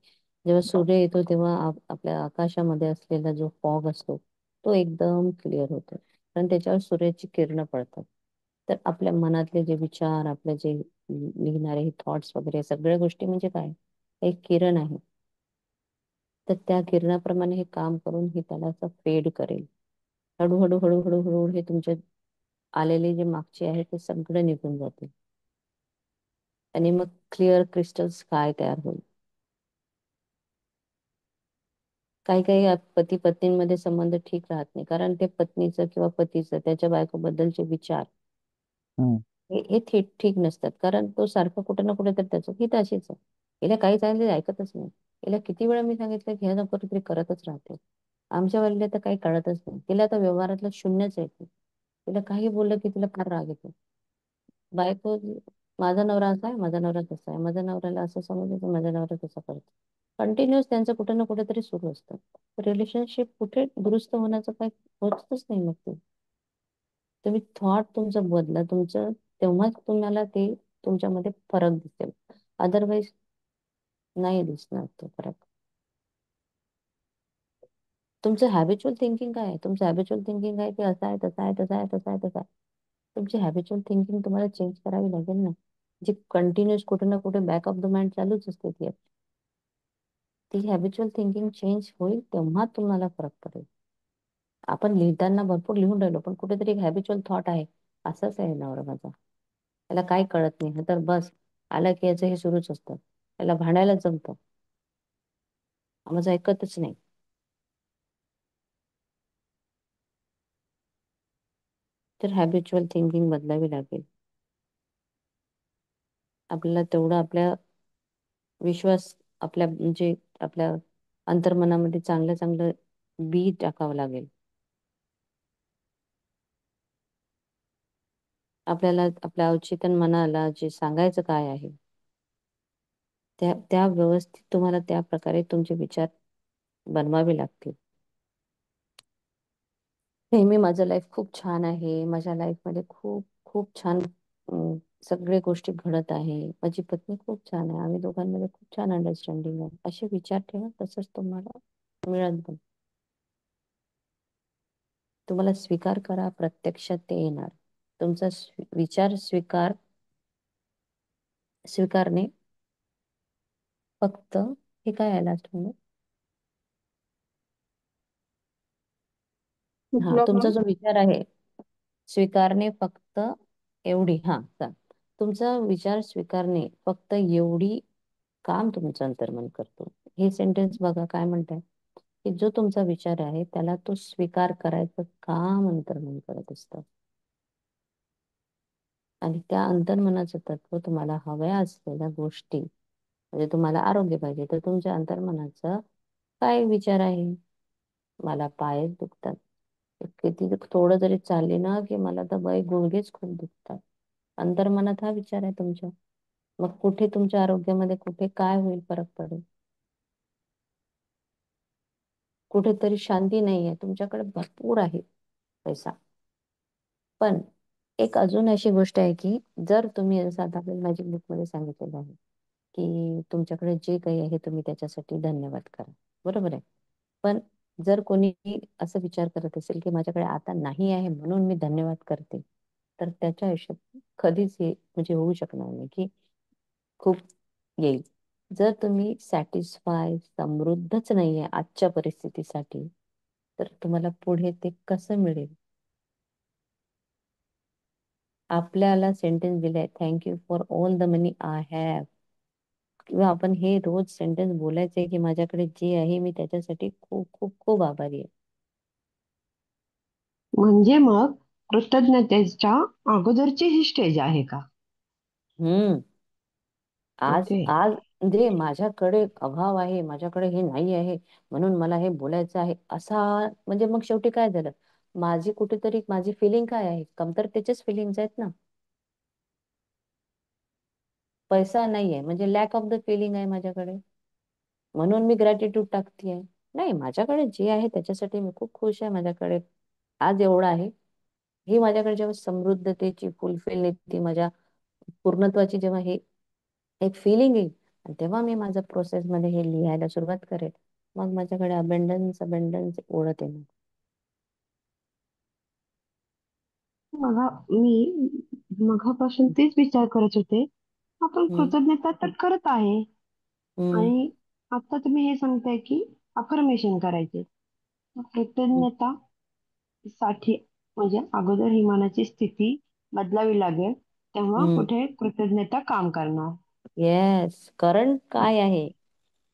जेव्हा सूर्य येतो तेव्हा आपल्या आकाशामध्ये असलेला जो फॉग असतो तो एकदम क्लिअर होतो, कारण त्याच्यावर सूर्याची किरणं पडतात. तर आपल्या मनातले जे विचार, आपले जे निघणारे हे थॉट्स वगैरे सगळ्या गोष्टी म्हणजे काय, एक किरण आहे. तर त्या किरणाप्रमाणे हे काम करून हे त्याला असं फेड करेल. हळूहळू हळूहळू हळूहळू हे तुमच्या आलेले जे मागचे आहे ते सगळं निघून जाते आणि मग क्लिअर क्रिस्टल स्काय तयार होईल. काही काही पती पत्नींमध्ये संबंध ठीक राहत नाही, कारण ते पत्नीचं किंवा पतीचं त्याच्या बायकोबद्दलचे विचार हम्म. हे ठीक ठीक नसतात, कारण तो सारखं कुठं ना कुठे तर त्याचं हित अशीच आहे. हिला काही सांगितलं ऐकतच नाही. हिला किती वेळा मी सांगितलं की ह्या नको तरी करतच राहते. आमच्या वडील तर काही कळतच नाही, तिला तर व्यवहारातलं शून्यच येते. तिला काही बोललं की तिला फार राग येतो. बायको, माझा नवरा असा आहे, माझा नवरा तसा आहे, माझ्या नवऱ्याला असं समजायचं, माझ्या नवरा तसा करतो. कंटिन्युअस त्यांचं कुठे ना कुठेतरी सुरू असतं. रिलेशनशिप कुठे दुरुस्त होण्याचं काही होतच नाही. मग ते तुम्ही थॉट तुमचं बदला, तुमचं तेव्हाच तुम्हाला ते तुमच्यामध्ये फरक दिसेल, अदरवाईज नाही दिसणार तो फरक. तुमचं हॅबिच्युअल थिंकिंग काय आहे? तुमचं हॅबिच्युअल थिंकिंग आहे की असं आहे, तसं आहे, तसं आहे, तसं आहे, तसं आहे. तुमची हॅबिच्युअल थिंकिंग तुम्हाला चेंज करावी लागेल ना. जी कंटिन्युअस कुठे ना कुठे बॅक ऑफ द माइंड चालूच असते ती हॅबिच्युअल थिंकिंग चेंज होईल तेव्हा तुम्हाला फरक पडेल. आपण लिहिताना भरपूर लिहून राहिलो, पण कुठेतरी एक हॅबिच्युअल थॉट आहे, असंच आहे नवरा माझा, त्याला काही कळत नाही, तर बस आला की याचं हे सुरूच असतं, त्याला भांडायला जमतं, माझं ऐकतच नाही. तर हॅबिच्युअल थिंकिंग बदलावी लागेल. आपल्याला तेवढा आपल्या विश्वास, आपल्या म्हणजे आपल्या अंतर्मनामध्ये चांगलं चांगलं बी टाकावं लागेल. आपल्याला आपल्या अवचेतन मनाला जे सांगायचं काय आहे, त्या त्या व्यवस्थित तुम्हाला त्या प्रकारे तुमचे विचार बनवावे लागतील. नेहमी माझं लाईफ खूप छान आहे, माझ्या लाईफमध्ये खूप खूप छान सगळे गोष्टी घडत आहे, माझी पत्नी खूप छान आहे, आम्ही दोघांमध्ये खूप छान अंडरस्टँडिंग आहे, असे विचार ठेवा. तसंच तुम्हाला मिळत पण. तुम्हाला स्वीकार करा, प्रत्यक्षात ते येणार. तुमचा विचार स्वीकारणे फक्त, हे काय आहे लास्ट मध्ये, हा कुठलं तुमचा पण. जो विचार आहे स्वीकारणे फक्त एवढी, हा चाल तुमचा विचार स्वीकारणे फक्त एवढी काम तुमचं अंतर्मन करतो. हे सेंटेन्स बघा काय म्हणताय, की जो तुमचा विचार आहे त्याला तो स्वीकार करायचं काम अंतर्मन करत असतं. आणि त्या अंतर्मनाचं तत्व तुम्हाला हव्या असलेल्या गोष्टी, म्हणजे तुम्हाला आरोग्य पाहिजे तर तुमच्या अंतर्मनाचा काय विचार आहे, मला पायच दुखतात, किती थोडं जरी चालले ना की मला तर बाई गुडघेच खूप दुखतात. अंतर्मनात हा विचार आहे तुमच्या. मग कुठे तुमच्या आरोग्यामध्ये कुठे काय होईल, फरक पडेल. कुठेतरी शांती नाहीये, तुमच्याकडे भरपूर आहे पैसा, पण एक अजून अशी गोष्ट आहे की जर तुम्ही, जसं आता आपल्याला मॅजिक बुक मध्ये सांगितलेलं आहे की तुमच्याकडे जे काही आहे तुम्ही त्याच्यासाठी धन्यवाद करा, बरोबर आहे. पण जर कोणी असं विचार करत असेल की माझ्याकडे आता नाही आहे म्हणून मी धन्यवाद करते, तर त्याच्या आयुष्यात कधीच हे म्हणजे होऊ शकणार नाही की खूप येईल. जर तुम्ही सॅटिस्फाय, समृद्धच नाहीये आजच्या परिस्थितीसाठी, तर तुम्हाला पुढे ते कसं मिळेल. आपल्याला सेंटेन्स दिलाय, thank you for all the money I have, किंवा आपण हे रोज सेंटेन्स बोलायचंय की माझ्याकडे जे आहे मी त्याच्यासाठी खूप खूप खूप आभारी आहे. म्हणजे मग कृतज्ञतेच्या अगोदरची ही स्टेज आहे का? हम्म आज ओके. आज म्हणजे माझ्याकडे अभाव आहे, माझ्याकडे हे नाही आहे म्हणून मला हे बोलायचं आहे असा, म्हणजे मग शेवटी काय झालं, माझी कुठेतरी माझी फिलिंग काय आहे, कमतरतेचेच फिलिंग्स आहेत ना. पैसा नाहीये म्हणजे लॅक ऑफ द फिलिंग आहे माझ्याकडे, म्हणून मी ग्रॅटिट्यूड टाकतेय. नाही, माझ्याकडे जे आहे त्याच्यासाठी मी खूप खुश आहे. माझ्याकडे आज एवढं आहे, ही माझ्याकडे जेव्हा समृद्धतेची फुलफिल, ती माझ्या पूर्णत्वाची जेव्हा हे एक फिलिंग येईल, आणि तेव्हा मी माझ्या प्रोसेस मध्ये हे लिहायला सुरुवात करेल, मग माझ्याकडे अबंडन्स अबंडन्स ओढत येणार. मला मी मघापासून तेच विचार करत होते. आपण हम्म कृतज्ञता तर करत आहे हम्म आणि आता तुम्ही हे सांगताय की अफर्मेशन करायचे. हम्म कृतज्ञता साठी म्हणजे अगोदर ही मनाची स्थिती बदलावी लागेल, तेव्हा हम्म कुठे कृतज्ञता काम करणार. येस, करंट काय आहे,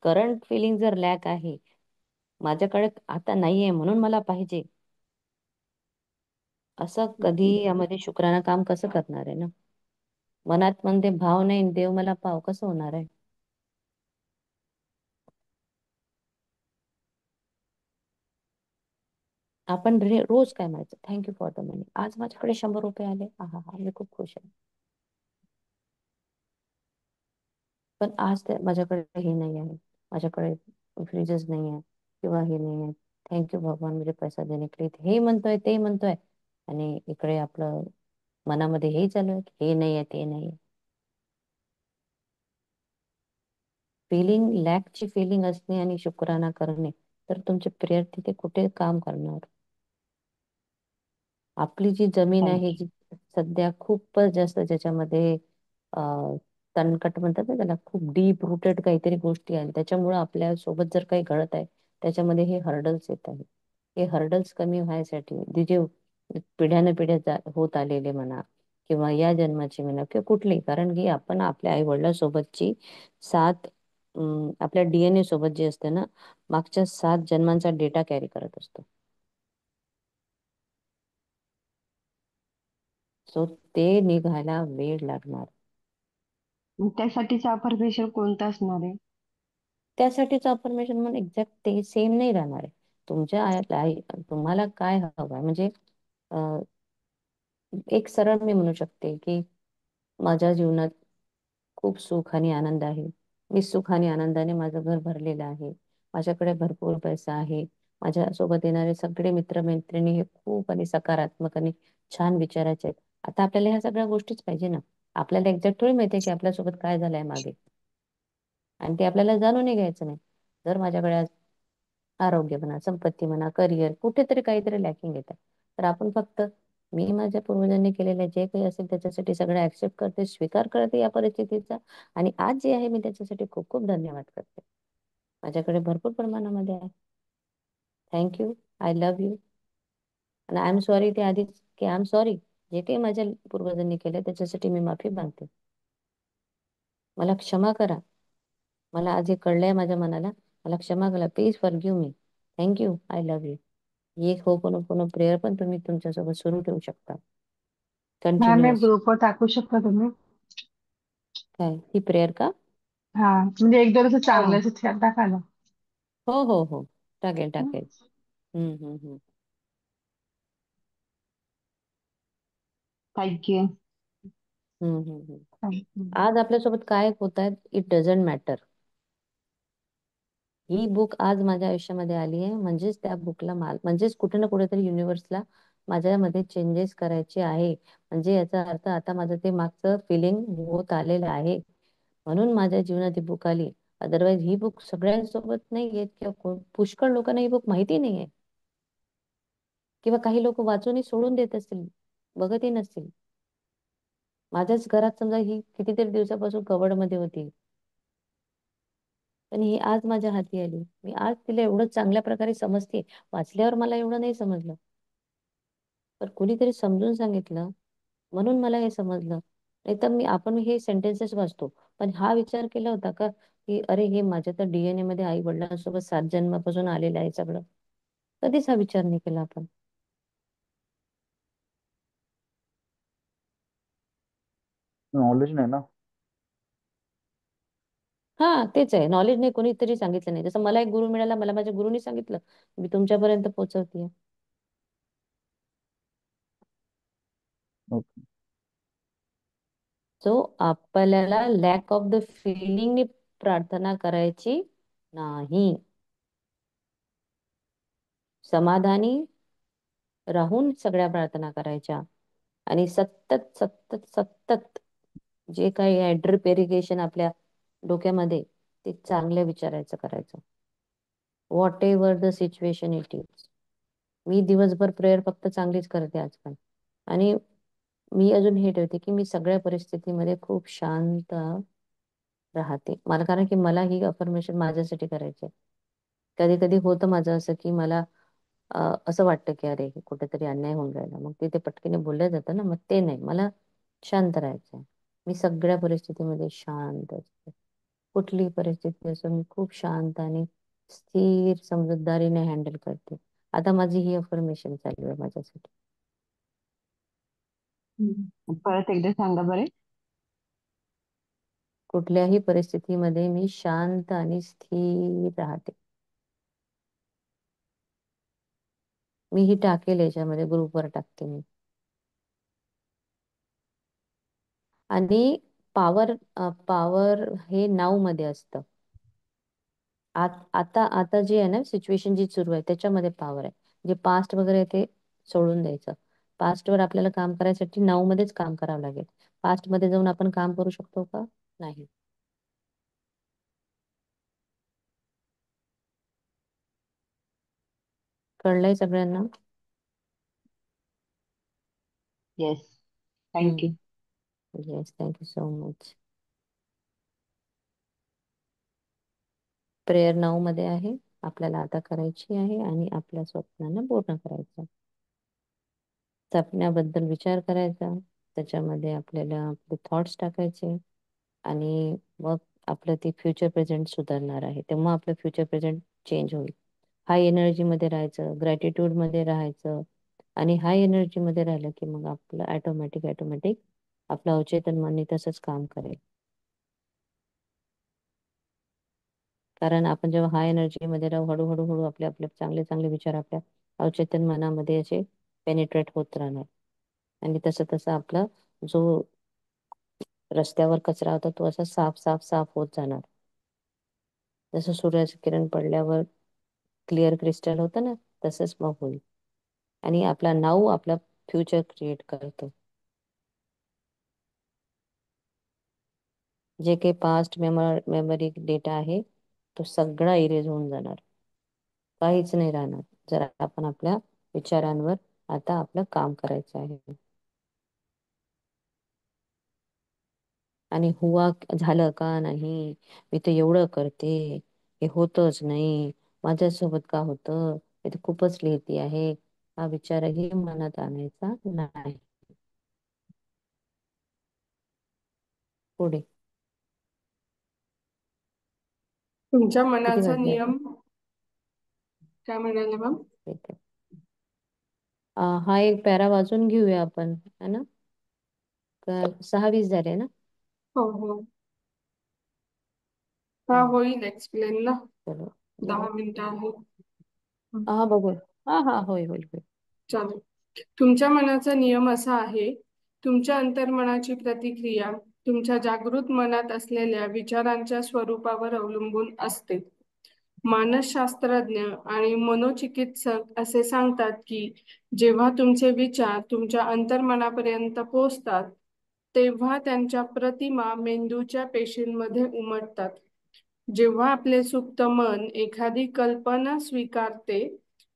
करंट फिलिंग जर लॅक आहे, माझ्याकडे आता नाहीये म्हणून मला पाहिजे, असं कधी यामध्ये शुक्राना काम कसं करणार आहे ना. मनात म्हणते भाव नाही आणि देव मला पाव, कसं होणार आहे. आपण रोज काय म्हणायचं, थँक्यू फॉर द मनी, आज माझ्याकडे 100 रुपये आले, हा हा मी खूप खुश आहे. पण आज माझ्याकडे हे नाही आहे, माझ्याकडे फ्रीजच नाही आहे किंवा हे नाही आहे, थँक्यू भगवान मुझे पैसा देने के लिए, हे म्हणतोय ते म्हणतोय, आणि इकडे आपलं मनामध्ये हे चालू आहे की हे नाही आहे ते नाही आहे. फिलिंग, लॅकची फिलिंग असणे आणि शुक्राना करणे, तर तुमचे प्रेयर तिथे कुठे काम करणार. आपली जी जमीन आहे, थँक्यू. जी सध्या खूपच जास्त ज्याच्यामध्ये तणकट म्हणतात ना त्याला, खूप डीप रुटेड काहीतरी गोष्टी आहेत, त्याच्यामुळे आपल्या सोबत जर काही घडत आहे त्याच्यामध्ये हे हर्डल्स येत आहेत. हे हर्डल्स कमी व्हायसाठी जे पिढ्याने पिढ्या होत आलेले म्हणा, किंवा या जन्माची म्हणा किंवा कुठली, कारण की आपण आपल्या आई वडिलांसोबतची साथ आपल्या डीएनए सोबत जे असते ना, मागच्या 7 जन्मांचा डेटा कॅरी करत असतो. सो ते निघायला वेळ लागणार. मग त्यासाठीचा अफर्मेशन कोणता असणार आहे? त्यासाठीच अफर्मेशन म्हणून एक्झॅक्ट ते सेम नाही राहणार आहे. तुमच्या तुम्हाला काय हवं आहे म्हणजे एक सरळ मी म्हणू शकते की माझ्या जीवनात खूप सुख आणि आनंद आहे. मी सुख आणि आनंदाने माझं घर भरलेलं आहे. माझ्याकडे भरपूर पैसा आहे. माझ्या सोबत येणारे सगळे मित्रमैत्रिणी हे खूप आणि सकारात्मक आणि छान विचाराचे आहेत. आता आपल्याला ह्या सगळ्या गोष्टीच पाहिजे ना. आपल्याला एक्झॅक्ट थोडी माहितीये की आपल्यासोबत काय झालंय मागे, आणि ते आपल्याला जाणूनही घ्यायचं नाही. जर माझ्याकडे आज आरोग्य म्हणा, संपत्ती म्हणा, करिअर कुठेतरी काहीतरी लॅकिंग येतात, तर आपण फक्त मी माझ्या पूर्वजांनी केलेलं जे काही असेल त्याच्यासाठी सगळं ऍक्सेप्ट करते, स्वीकार करते या परिस्थितीचा, आणि आज जे आहे मी त्याच्यासाठी खूप खूप धन्यवाद करते. माझ्याकडे भरपूर प्रमाणामध्ये आहे. थँक्यू, आय लव्ह यू, आणि आय एम सॉरी. ते आधीच की आय एम सॉरी, जे काही माझ्या पूर्वजांनी केलं त्याच्यासाठी मी माफी मागते. मला क्षमा करा. मला आज हे कळलंय माझ्या मनाला. मला क्षमा करा. Please forgive me. Thank you, I love you. ही एक होपोनोपोनो प्रेयर पण तुम्ही तुमच्यासोबत सुरू ठेवू शकता, मॅम एक कंटिन्युअस. ग्रुपवर टाकू शकता तुम्ही? काय ही प्रेयर का? हा म्हणजे एक दोन असं हो चांगलं असं टाका ना. हो हो हो, टाकेल टाकेल. हम्म. थँक्यू. हम्म. आज आपल्यासोबत काय होत आहे it doesn't matter. He book आज माझ्या आयुष्यामध्ये आली आहे, म्हणजेच त्या बुकला म्हणजेच कुठे ना कुठेतरी युनिव्हर्सला माझ्यामध्ये चेंजेस करायचे आहे. म्हणजे याचा अर्थ आता माझं ते मागचं फिलिंग होत आलेलं आहे, म्हणून माझ्या जीवनात ही बुक आली. अदरवाईज ही बुक सगळ्यांसोबत नाही येत, किंवा पुष्कळ लोकांना ही बुक माहिती नाहीये, किंवा काही लोक वाचूनही सोडून देत असतील, बघतही नसतील. माझ्याच घरात समजा ही कितीतरी दिवसापासून कबडमध्ये होती, पण ही आज माझ्या हाती आली. मी आज तिला एवढं चांगल्या प्रकारे समजते. वाचल्यावर मला एवढं नाही समजलं, पण कुणीतरी समजून सांगितलं म्हणून मला हे समजलं. नाही तर आपण हे सेंटेन्सेस वाचतो, पण हा विचार केला होता का की अरे हे माझ्या तर डीएनए मध्ये आई वडिलांसोबत 7 जन्मापासून आलेलं आहे सगळं. कधीच हा विचार नाही केला आपण. नॉलेज नाही ना. हा तेच आहे, नॉलेज नाही, कोणीतरी सांगितलं नाही. जसं मला एक गुरु मिळाला, मला माझ्या गुरुनी सांगितलं, मी तुमच्यापर्यंत पोहोचवते. ओके. सो आपल्याला लॅक ऑफ द फिलिंगनी प्रार्थना करायची नाही. समाधानी राहून सगळ्या प्रार्थना करायच्या, आणि सतत सतत सतत जे काही आहे ड्रिप इरिगेशन आपल्या डोक्यामध्ये, ते चांगलं विचारायचं करायचं. Whatever the situation it is. मी दिवसभर प्रेयर फक्त चांगलीच करते आजकाल, आणि मी अजून हे ठेवते की मी सगळ्या परिस्थितीमध्ये खूप शांत राहते. मला कारण की मला ही अफर्मेशन माझ्यासाठी करायची आहे. कधी कधी होतं माझं असं की मला असं वाटतं की अरे कुठेतरी अन्याय होऊन राहिला, मग तिथे पटकीने बोललं जातं ना, मग ते नाही, मला शांत राहायचं आहे. मी सगळ्या परिस्थितीमध्ये शांत असते. कुठलीही परिस्थिती असो मी खूप शांत आणि स्थिर समजूतदारीने हँडल करते. आता माझी ही अफर्मेशन चालू आहे माझ्यासाठी. परत एकदा सांगा बरे. कुठल्याही परिस्थितीमध्ये मी शांत आणि स्थिर राहते. मी ही टाकेल याच्यामध्ये, ग्रुपवर टाकते मी. आणि पॉवर पॉवर हे नाव मध्ये असतं. आता आता जे आहे ना सिच्युएशन जी सुरू आहे त्याच्यामध्ये पॉवर आहे. जे पास्ट वगैरे आहे ते सोडून द्यायचं. पास्ट वर आपल्याला काम करायसाठी नाव मध्येच काम करावं लागेल. पास्ट मध्ये जाऊन आपण काम करू शकतो का? नाही. कळलंय सगळ्यांना? Yes. Thank you. Hmm. Yes, thank you so much. Prayer नाव मध्ये आहे, आपल्याला आता करायची आहे, आणि आपल्या स्वप्नांना पूर्ण करायचं. स्वप्नाबद्दल विचार करायचा, त्याच्यामध्ये आपल्याला आपले थॉट्स टाकायचे, आणि मग आपलं ते फ्युचर प्रेझेंट सुधारणार आहे. तेव्हा आपलं फ्युचर प्रेझेंट चेंज होईल. हाय एनर्जी मध्ये राहायचं, ग्रॅटिट्यूड मध्ये राहायचं. आणि हाय एनर्जी मध्ये राहिलं की मग आपलं ऑटोमॅटिक आपलं अवचेतन मन तसंच काम करेल. कारण आपण जेव्हा हाय एनर्जी मध्ये राहू, हळूहळू आपले आपले चांगले चांगले विचार आपल्या अवचेतन मनामध्ये असे पेनिट्रेट होत राहणार. आणि तसं तसं आपला जो रस्त्यावर कचरा होता तो असा साफ साफ साफ होत जाणार. जसं सूर्याचे किरण पडल्यावर क्लिअर क्रिस्टल होतं ना, तसंच मग होईल. आणि आपला नाऊ आपला फ्युचर क्रिएट करतो. जे काही पास्ट मेमरी डेटा आहे तो सगळा इरेज होऊन जाणार. काहीच नाही राहणार जर आपण आपल्या विचारांवर आता आपलं काम करायचं आहे. आणि हुआ झालं का नाही, मी तर एवढं करते, हे होतच नाही, माझ्यासोबत का होतं, हे तर खूपच लिहिती आहे, हा विचारही मनात आणायचा नाही. पुढे तुमच्या किती मनाचा वाजले आता? नियम काय म्हणाले मॅम? ठीक आहे. हा एक पॅरा वाचून घेऊया आपण, है ना? 6:20 झाले ना? हो हो. हा होईल एक्सप्लेन ना. चलो 10 मिनिटं आहे. हा बघू. हा होईल होईल होईल. चालेल. तुमच्या मनाचा नियम असा आहे, तुमच्या अंतर्मनाची प्रतिक्रिया तुमच्या जागृत मनात असलेल्या विचारांच्या स्वरूपावर अवलंबून असते. मानसशास्त्रज्ञ आणि मनोचिकित्सक असे सांगतात की जेव्हा तुमचे विचार तुमच्या अंतर्मनापर्यंत पोहोचतात तेव्हा त्यांच्या प्रतिमा मेंदूच्या पेशींमध्ये उमटतात. जेव्हा आपले सुप्त मन एखादी कल्पना स्वीकारते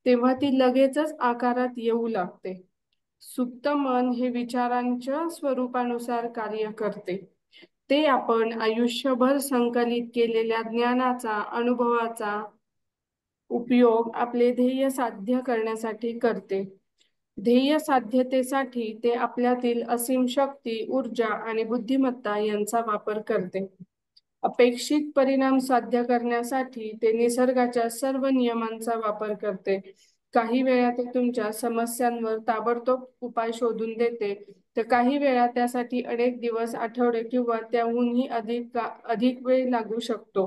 तेव्हा ती लगेचच आकारात येऊ लागते. सुप्त मन हे विचारांच्या स्वरूपानुसार कार्य करते. ते आपण आयुष्यभर संकलित केलेल्या ज्ञानाचा, अनुभवाचा उपयोग आपले ध्येय साध्य करण्यासाठी करते. ध्येय साध्यतेसाठी ते आपल्यातील असीम शक्ती, ऊर्जा आणि बुद्धिमत्ता यांचा वापर करते. अपेक्षित परिणाम साध्य करण्यासाठी ते निसर्गाच्या सर्व नियमांचा वापर करते. काही वेळा ते तुमच्या समस्यांवर ताबडतोब उपाय शोधून देते, तर काही वेळा त्यासाठी अनेक दिवस, आठवडे किंवा त्याहूनही अधिक वेळ लागू शकतो.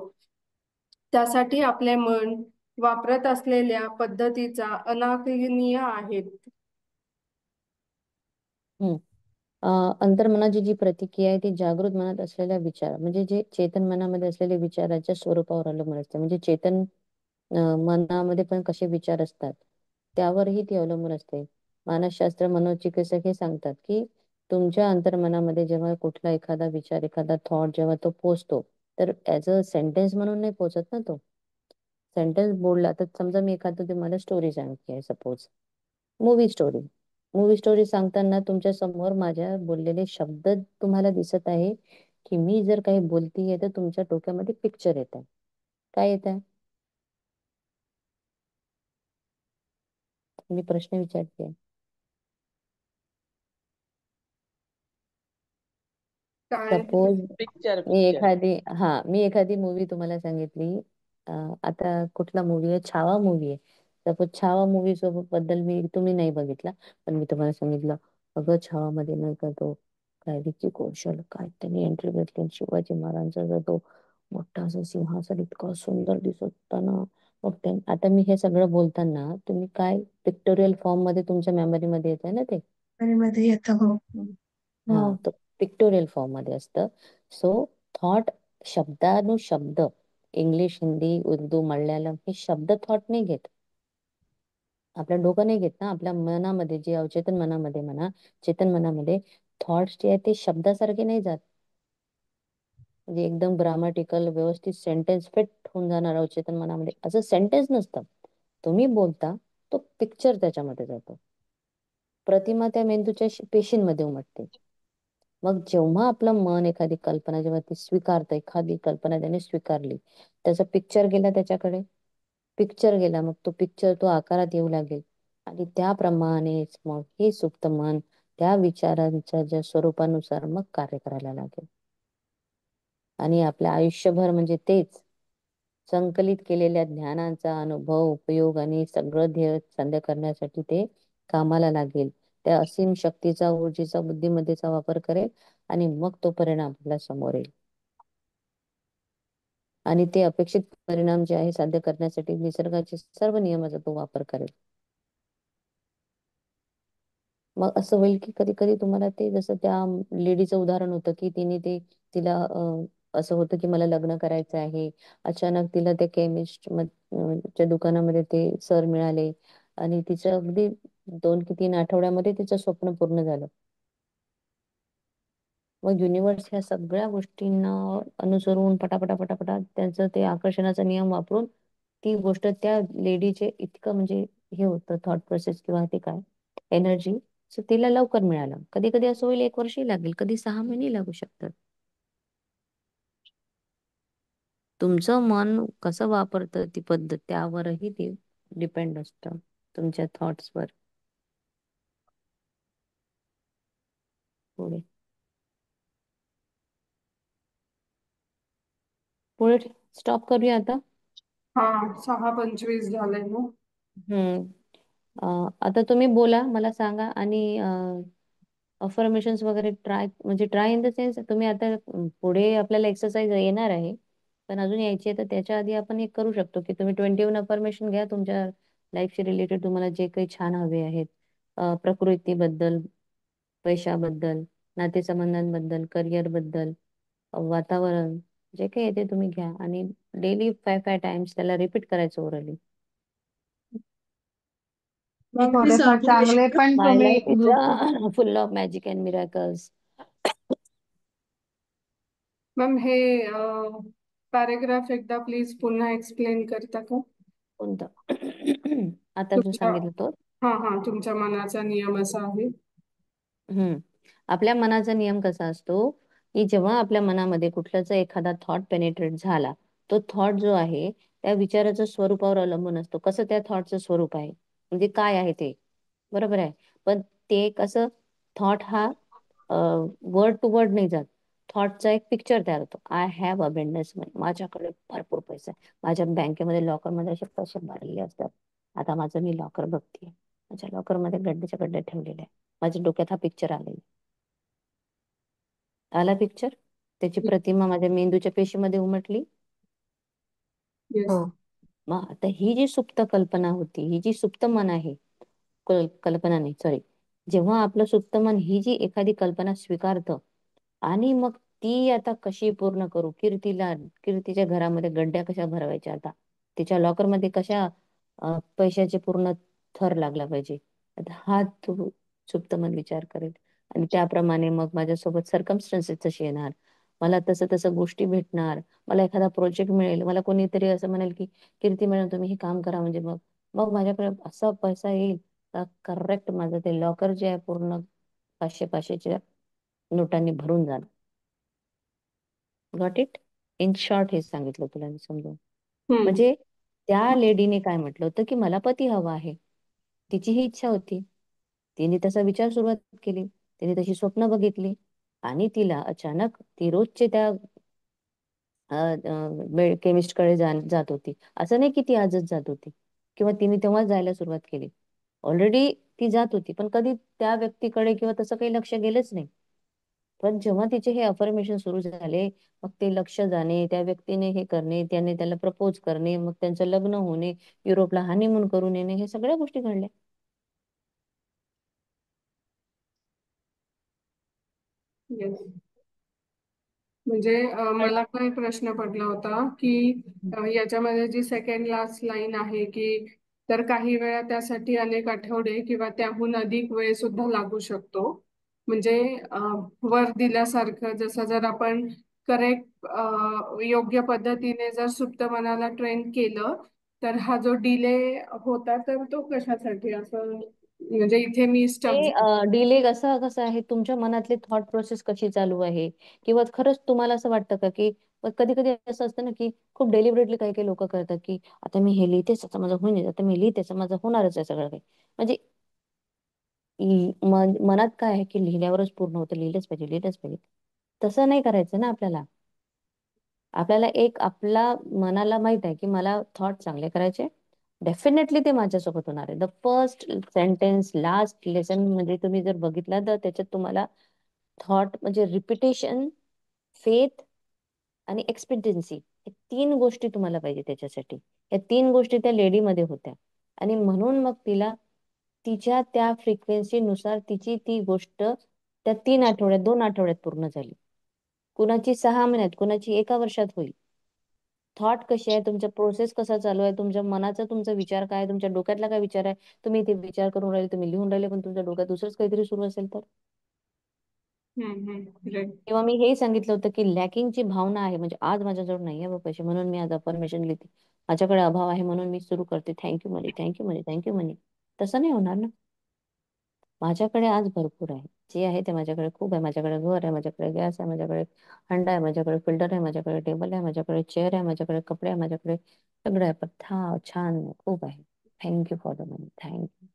त्यासाठी आपले मन वापरत असलेल्या पद्धतीचा अनाकलनीय आहेत. हम्म. अंतर्मनाची जी प्रतिक्रिया आहे ती जागृत मनात असलेल्या विचार म्हणजे जे चेतन मनामध्ये असलेले विचाराच्या स्वरूपावर अवलंबून असते. म्हणजे चेतन मनामध्ये पण कसे विचार असतात त्यावरही ती अवलंबून असते. मानसशास्त्र, मनोचिकित्सक हे सांगतात की तुमच्या अंतर्मनामध्ये जेव्हा कुठला एखादा विचार, एखादा थॉट जेव्हा तो पोचतो तर ऍज अ सेंटेन्स म्हणून नाही पोचत ना. तो सेंटेन्स बोलला तर समजा मी एखादं तुम्हाला स्टोरी सांगते, सपोज मूवी स्टोरी सांगताना तुमच्या समोर माझ्या बोललेले शब्द तुम्हाला दिसत आहे की मी जर काही बोलतीये तर तुमच्या डोक्यामध्ये पिक्चर येत आहे. काय येत आहे? मी प्रश्न विचारते. काय सपोज पिक्चर मी पिक्चर एखादी मूवी तुम्हाला सांगितली. आता कुठला मूवी आहे? छावा मूवी आहे. सपोज छावा मूवी सोबत बद्दल तुम्ही नाही बघितला, पण मी तुम्हाला सांगितलं अगं छावा मध्ये नाही का तो काय विकी कौशल काय त्यांनी एंट्री घेतली, शिवाजी महाराजांचा तो मोठा असं सिंहासन इतका सुंदर दिसत होता ना. मग आता मी हे सगळं बोलताना तुम्ही काय पिक्टोरियल फॉर्म मध्ये तुमच्या मेमरी मध्ये येत आहे ना ते. मध्ये येतं हो. हा, हो. तो पिक्टोरियल फॉर्म मध्ये असतं. सो थॉट शब्दानुशब्द इंग्लिश, हिंदी, उर्दू, मल्याळम हे शब्द थॉट नाही घेत. आपलं डोकं नाही घेत ना. आपल्या मनामध्ये जे अवचेतन मनामध्ये म्हणा, चेतन मनामध्ये थॉट्स जे आहेत ते शब्दासारखे नाही जात. म्हणजे एकदम ग्रामॅटिकल व्यवस्थित सेंटेन्स फिट होऊन जाणार अवचेतन मनामध्ये असं सेंटेन्स नसतं. तुम्ही बोलता तो पिक्चर त्याच्यामध्ये जातो. प्रतिमा त्या मेंदूच्या पेशींमध्ये उमटते. मग जेव्हा आपलं मन एखादी कल्पना जेव्हा ती स्वीकारतं, एखादी कल्पना त्याने स्वीकारली, त्याचा पिक्चर गेला त्याच्याकडे, पिक्चर गेला मग तो पिक्चर तो आकारात येऊ लागेल आणि त्याप्रमाणेच मग हे सुप्त मन त्या विचारांच्या ज्या स्वरूपानुसार मग कार्य करायला लागेल. आणि आपल्या आयुष्यभर म्हणजे तेच संकलित केलेल्या ज्ञानाचा अनुभव, उपयोग आणि सगळं ध्येय साध्य करण्यासाठी ते कामाला लागेल. त्या असीम शक्तीचा, ऊर्जेचा, बुद्धिमत्तेचा वापर करेल आणि मग तो परिणाम आपल्या समोर येईल. आणि ते अपेक्षित परिणाम जे आहे साध्य करण्यासाठी निसर्गाचे सर्व नियमाचा तो वापर करेल. मग असं होईल की कधी कधी तुम्हाला ते जसं त्या लेडीचं उदाहरण होतं की तिला असं होतं की मला लग्न करायचं आहे. अचानक तिला ते केमिस्ट च्या दुकानामध्ये ते सर मिळाले आणि तिचं अगदी 2 की 3 आठवड्यामध्ये तिचं स्वप्न पूर्ण झालं. मग युनिव्हर्स ह्या सगळ्या गोष्टींना अनुसरून पटापटा पटापटा त्यांचं ते आकर्षणाचा नियम वापरून ती गोष्ट त्या लेडीचे इतकं म्हणजे हे होतं थॉट प्रोसेस किंवा ते काय एनर्जी, सो तिला लवकर मिळालं. कधी कधी असं होईल 1 वर्षही लागेल, कधी 6 महिने लागू शकतात. तुमचं मन कसं वापरतं ती पद्धत त्यावरही ते डिपेंड असतं, तुमच्या थॉट्सवर. पुढे पुढे स्टॉप करूया आता. हा, 6:25 झालंय ना. हम्म. आता तुम्ही बोला, मला सांगा आणि अफर्मेशन्स वगैरे ट्राय म्हणजे ट्राय इन द सेन्स तुम्ही आता पुढे आपल्याला एक्सरसाइज येणार आहे पण अजून यायची आहे तर त्याच्या आधी आपण एक करू शकतो की तुम्ही 21 अफर्मेशन घ्या तुमच्या लाईफशी रिलेटेड तुम्हाला जे काही छान हवे आहेत. प्रकृतीबद्दल, पैशाबद्दल, नातेसंबंधांबद्दल, करिअर बद्दल, वातावरण, जे काही आहे ते तुम्ही घ्या आणि डेली 5 टाइम्स त्याला रिपीट करायचं ओरली. मग हे थोडेफार चांगले पण माय तुम्ही life is group full of magic and miracles. Ma'am हे पॅरेग्राफ एकदा प्लीज पुन्हा एक्सप्लेन करता का? कोणतं? आता जो तुमच्या सांगितलं तो. हा हा, तुमच्या मनाचा नियम असा आहे. हम्म. आपल्या मनाचा नियम कसा असतो की जेव्हा आपल्या मनामध्ये कुठलाच एखादा थॉट पेनिट्रेट झाला, तो थॉट जो आहे त्या विचाराच्या स्वरूपावर अवलंबून असतो कसं त्या थॉटचं स्वरूप आहे म्हणजे काय आहे ते. बरोबर आहे. पण ते कसं थॉट हा वर्ड टू वर्ड नाही जात. थॉटचा एक पिक्चर तयार होतो. आय हॅव अबंडन्स मनी, माझ्याकडे भरपूर पैसा आहे, माझ्या बँकेमध्ये लॉकरमध्ये असे पैसे भरलेले असतात. आता माझं मी लॉकर बघते, माझ्या लॉकरमध्ये गड्ड्याच्या गड्ड्या ठेवलेले आहे. माझ्या डोक्यात हा पिक्चर आलेला. आला पिक्चर, त्याची प्रतिमा माझ्या मेंदूच्या पेशीमध्ये उमटली. येस. हो. मग आता ही जी सुप्त कल्पना होती, ही जी सुप्त मन आहे, कल्पना नाही सॉरी, जेव्हा आपलं सुप्त मन ही जी एखादी कल्पना स्वीकारतं आणि मग ती आता कशी पूर्ण करू, कीर्तीच्या घरामध्ये गड्ड्या कशा भरवायच्या, आता तिच्या लॉकरमध्ये कशा पैशाचे पूर्ण थर लागला पाहिजे, आता हा तो सुप्त मन विचार करेल. आणि त्याप्रमाणे मग माझ्यासोबत सर्कमस्टन्सेस तशी येणार, मला तसं तसं गोष्टी भेटणार, मला एखादा प्रोजेक्ट मिळेल, मला कोणीतरी असं म्हणेल की कीर्ती मॅडम तुम्ही हे काम करा, म्हणजे मग मग माझ्याकडे असा पैसा येईल करेक्ट माझं ते लॉकर जे आहे पूर्ण 500-500च्या नोटांनी भरून जाणार. Got it? इन शॉर्ट हेच सांगितलं तुला मी समजून. हम्म. म्हणजे त्या लेडीने काय म्हटलं होतं की मला पती हवा आहे, तिची ही इच्छा होती, तिने तसा विचार सुरुवात केली, तिने तशी स्वप्न बघितली आणि तिला अचानक ती रोजचे त्या केमिस्ट कडे जात होती. असं नाही की ती आजच जात होती किंवा तिने तेव्हाच जायला सुरुवात केली, ऑलरेडी ती जात होती पण कधी त्या व्यक्तीकडे किंवा तसं काही लक्ष गेलंच नाही. पण जेव्हा तिचे हे अफर्मेशन सुरू झाले, मग ते लक्ष जाणे, त्या व्यक्तीने हे करणे, त्याने त्याला प्रपोज करणे, मग त्यांचं लग्न होणे, युरोपला हनीमून करून येणे, हे सगळ्या गोष्टी घडल्या. येस. म्हणजे मला काय प्रश्न पडला होता की याच्यामध्ये जी सेकंड लास्ट लाईन आहे की तर काही वेळा त्यासाठी अनेक आठवडे किंवा त्याहून अधिक वेळ सुद्धा लागू शकतो. म्हणजे वर दिल्यासारखं जसं जर आपण करेक्ट योग्य पद्धतीने जर सुप्त मनाला ट्रेन केलं तर हा जो डिले होता तर तो कशासाठी असं, म्हणजे इथे मी स्टक ते झाले. डिले कसं आहे, तुमच्या मनातली थॉट प्रोसेस कशी चालू आहे, किंवा खरंच तुम्हाला असं वाटतं का की कधी कधी असं असतं ना की खूप डेलिबरेटली काही काही लोक करतात की आता मी हे लिहितेच, आता माझं होईल, आता मी लिहितेच, माझं होणारच आहे सगळं काही. म्हणजे मनात काय आहे की लिहिल्यावरच पूर्ण होतं, लिहिलंच पाहिजे लिहिलंच पाहिजे, तसं नाही करायचं ना आपल्याला. आपल्याला एक आपला मनाला माहित आहे की मला थॉट चांगले करायचे, डेफिनेटली ते माझ्यासोबत होणार आहे. The first sentence last lesson म्हणजे तुम्ही जर बघितलं तर त्याच्यात तुम्हाला थॉट म्हणजे रिपिटेशन, फेथ आणि एक्सपेक्टन्सी, हे तीन गोष्टी तुम्हाला पाहिजे त्याच्यासाठी. या तीन गोष्टी त्या लेडीमध्ये होत्या आणि म्हणून मग तिला तिच्या त्या फ्रिक्वेन्सी नुसार तिची ती गोष्ट त्या 3 आठवड्यात 2 आठवड्यात पूर्ण झाली. कुणाची 6 महिन्यात, कुणाची 1 वर्षात होईल. थॉट कशी आहे, तुमचा प्रोसेस कसा चालू आहे, तुमच्या मनाचा तुमचा विचार काय, तुमच्या डोक्यातला काय विचार आहे, तुम्ही ते विचार करून राहिले, तुम्ही लिहून राहिले, पण तुमच्या डोक्यात दुसरंच काहीतरी सुरू असेल तर. राईट. किंवा मी हे सांगितलं होतं की लॅकिंगची भावना आहे, म्हणजे आज माझ्याजवळ नाही आहे पैसे म्हणून मी आज अफर्मेशन लिहिते, माझ्याकडे अभाव आहे म्हणून मी सुरू करते थँक्यू मनी, थँक्यू मनी, थँक्यू मनी. तसं नाही होणार ना. माझ्याकडे आज भरपूर आहे, जे आहे ते माझ्याकडे खूप आहे. माझ्याकडे घर आहे, माझ्याकडे गॅस आहे, माझ्याकडे हंडा आहे, माझ्याकडे फिल्टर आहे, माझ्याकडे टेबल आहे, माझ्याकडे चेअर आहे, माझ्याकडे कपडे आहे, माझ्याकडे सगळं आहे. पण छान आहे, खूप आहे. Thank you for the money, thank you.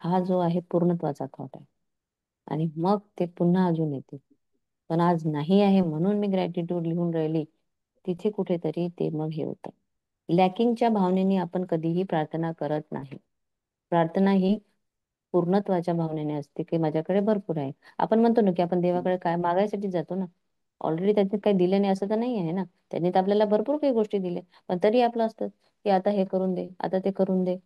हा जो आहे पूर्णत्वाचा थॉट आहे आणि मग ते पुन्हा अजून येते. पण आज नाही आहे म्हणून मी ग्रॅटिट्यूड लिहून राहिली, तिथे कुठेतरी ते मग हे होतं. लॅकिंगच्या भावनेने आपण कधीही प्रार्थना करत नाही. प्रार्थना ही पूर्णत्वाच्या भावनेने असते की माझ्याकडे भरपूर आहे. आपण म्हणतो ना की आपण देवाकडे काय मागायसाठी जातो ना, ऑलरेडी त्यांनी काही दिलं नाही असं तर नाही आहे ना. त्यांनी तर आपल्याला भरपूर काही गोष्टी दिल्या, पण तरी आपलं असतं की आता हे करून दे, आता ते करून दे.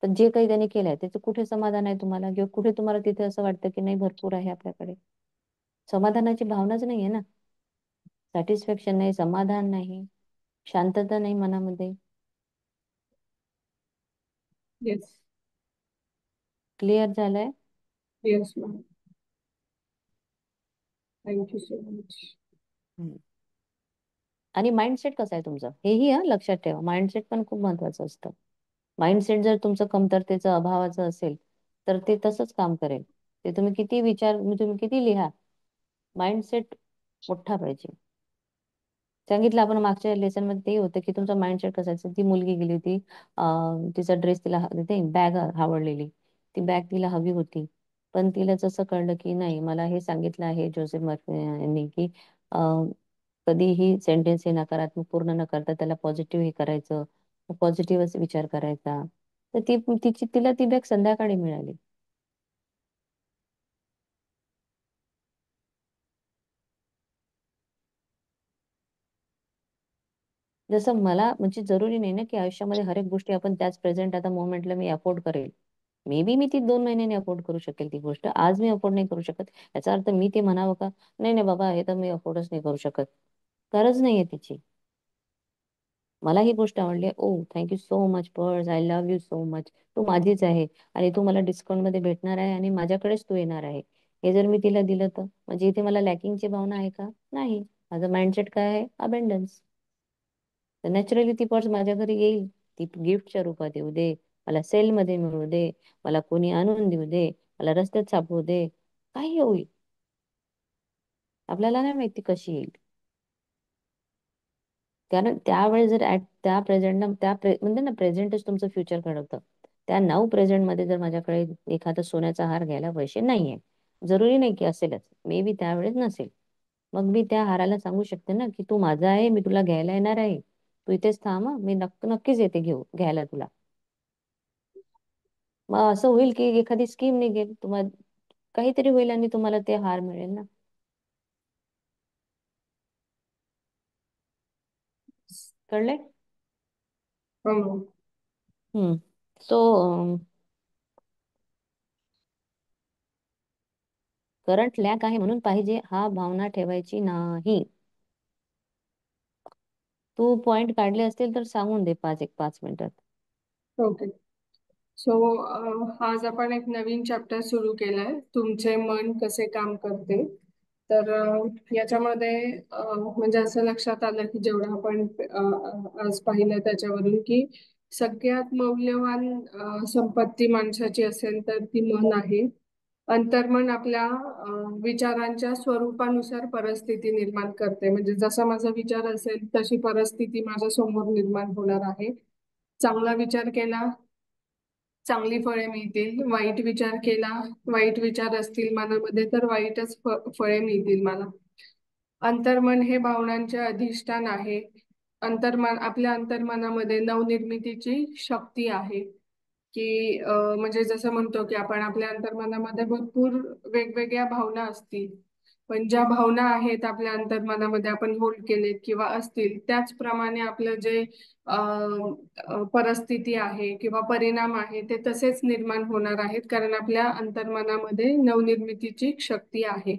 पण जे काही त्यांनी केलंय त्याचं कुठे समाधान आहे तुम्हाला, किंवा कुठे तुम्हाला तिथे असं वाटतं की नाही भरपूर आहे आपल्याकडे. समाधानाची भावनाच नाहीये ना. सॅटिस्फॅक्शन नाही, समाधान नाही, शांतता नाही मनामध्ये. येस. क्लिअर झालंय? Yes ma'am. Thank you so much. हम्म. आणि माइंडसेट कसं आहे तुमचं हेही लक्षात ठेवा. माइंडसेट पण खूप महत्वाचं असतं. माइंडसेट जर तुमचं कमतरतेचं, अभावाचं असेल तर ते तसंच काम करेल. ते तुम्ही किती विचार, तुम्ही किती लिहा, माइंडसेट मोठा पाहिजे. सांगितलं आपण मागच्या लेसन मध्ये ते होतं की तुमचा माइंडसेट कसा असेल. ती मुलगी गेली होती, तिचा ड्रेस तिला ते बॅग आवडलेली, ती बॅग तिला हवी होती. पण तिला जसं कळलं की नाही, मला हे सांगितलं आहे जोसेफ मर्फी यांनी की कधीही सेंटेन्स हे नकारात्मक पूर्ण न करता त्याला पॉझिटिव्ह हे करायचं, पॉझिटिव्ह विचार करायचा. तर तिला ती बॅग संध्याकाळी मिळाली. जसं मला म्हणजे जरुरी नाही ना की आयुष्यामध्ये हर एक गोष्टी आपण त्याच प्रेझेंट आता मोमेंटला मी अफोर्ड करेल. मे बी मी ती 2 महिन्याने अफोर्ड करू शकेल ती गोष्ट, आज मी अफोर्ड नाही करू शकत. याचा अर्थ मी ते म्हणावं का नाही नाही बाबा हे तर मी अफोर्डच नाही करू शकत, गरज नाहीये तिची. मला ही गोष्ट आवडली, oh thank you so much purse, I love you so much, तू माझीच आहे आणि तू मला डिस्काउंट मध्ये भेटणार आहे आणि माझ्याकडेच तू येणार आहे. हे जर मी तिला दिलं तर म्हणजे इथे मला लॅकिंगची भावना आहे का? नाही. माझं माइंडसेट काय आहे? अबंडन्स. तर नॅचरली ती पर्स माझ्या घरी येईल. ती गिफ्टच्या रूपात येऊ दे, मला सेलमध्ये मिळू दे, मला कोणी आणून देऊ दे, मला रस्त्यात सापडू दे, काही होईल. आपल्याला नाही माहिती कशी येईल. कारण त्यावेळेस जर त्या प्रेझेंटला म्हणजे ना प्रेझेंटच तुमचं फ्युचर घडवतं. त्या नाऊ प्रेझेंट मध्ये जर माझ्याकडे एखादा सोन्याचा हार घ्यायला पैसे नाहीये, जरुरी नाही की असेलच, मे बी त्यावेळेस नसेल, मग मी त्या हाराला सांगू शकते ना की तू माझा आहे, मी तुला घ्यायला येणार आहे, तू इथेच थांब मी नक्कीच येते घ्यायला तुला. मग असं होईल की एखादी स्कीम निघेल, तुम्हाला काहीतरी होईल आणि तुम्हाला ते हार मिळेल ना. कळले? हो. हम्म. सो करंट लॅक आहे म्हणून पाहिजे हा भावना ठेवायची नाही. तू पॉइंट काढले असतील तर सांगून दे 5 मिनिटात. ओके. सो आज आपण एक नवीन चॅप्टर सुरू केलाय, तुमचे मन कसे काम करते. तर याच्यामध्ये म्हणजे असं लक्षात आलं की जेवढं आपण आज पाहिलं त्याच्यावरून की सगळ्यात मौल्यवान संपत्ती माणसाची असेल तर ती मन आहे. अंतर्मन आपल्या विचारांच्या स्वरूपानुसार परिस्थिती निर्माण करते. म्हणजे जसा माझा विचार असेल तशी परिस्थिती माझ्या समोर निर्माण होणार आहे. चांगला विचार केला, चांगली फळे मिळतील. वाईट विचार केला, वाईट विचार असतील मनामध्ये तर वाईटच फळे मिळतील मला. अंतर्मन हे भावनांचे अधिष्ठान आहे. आपल्या अंतर्मनामध्ये नवनिर्मितीची शक्ती आहे. की म्हणजे जसं म्हणतो की आपण आपल्या अंतर्मनामध्ये भरपूर वेगवेगळ्या भावना असतील, पण ज्या भावना आहेत आपल्या अंतर्मनामध्ये आपण होल्ड केलेत किंवा असतील, त्याचप्रमाणे आपलं जे परिस्थिती आहे किंवा परिणाम आहे ते तसेच निर्माण होणार आहेत, कारण आपल्या अंतर्मनामध्ये नवनिर्मितीची शक्ती आहे.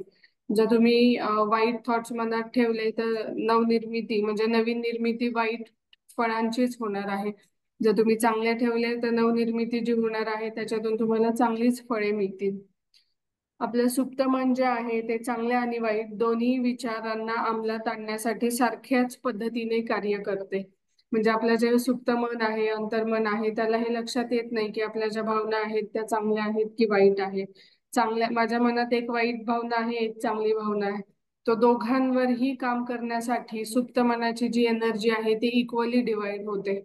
जर तुम्ही वाईट थॉट्स मनात ठेवले तर नवनिर्मिती म्हणजे नवीन निर्मिती वाईट फळांचीच होणार आहे. जर तुम्ही चांगले ठेवले तर नवनिर्मिती जी होणार आहे त्याच्यातून तुम्हाला चांगलीच फळे मिळतील. आपलं सुप्त मन जे आहे ते चांगल्या आणि वाईट दोन्ही विचारांना अंमलात आणण्यासाठी सारख्याच पद्धतीने कार्य करते. म्हणजे आपलं जे सुप्त मन आहे, अंतर्मन आहे, त्याला हे लक्षात येत नाही की आपल्या ज्या भावना आहेत त्या चांगल्या आहेत की वाईट आहेत. माझ्या मनात एक वाईट भावना आहे, एक चांगली भावना आहे. तो दोघांवरही काम करण्यासाठी सुप्त मनाची जी एनर्जी आहे ती इक्वली डिवाइड होते.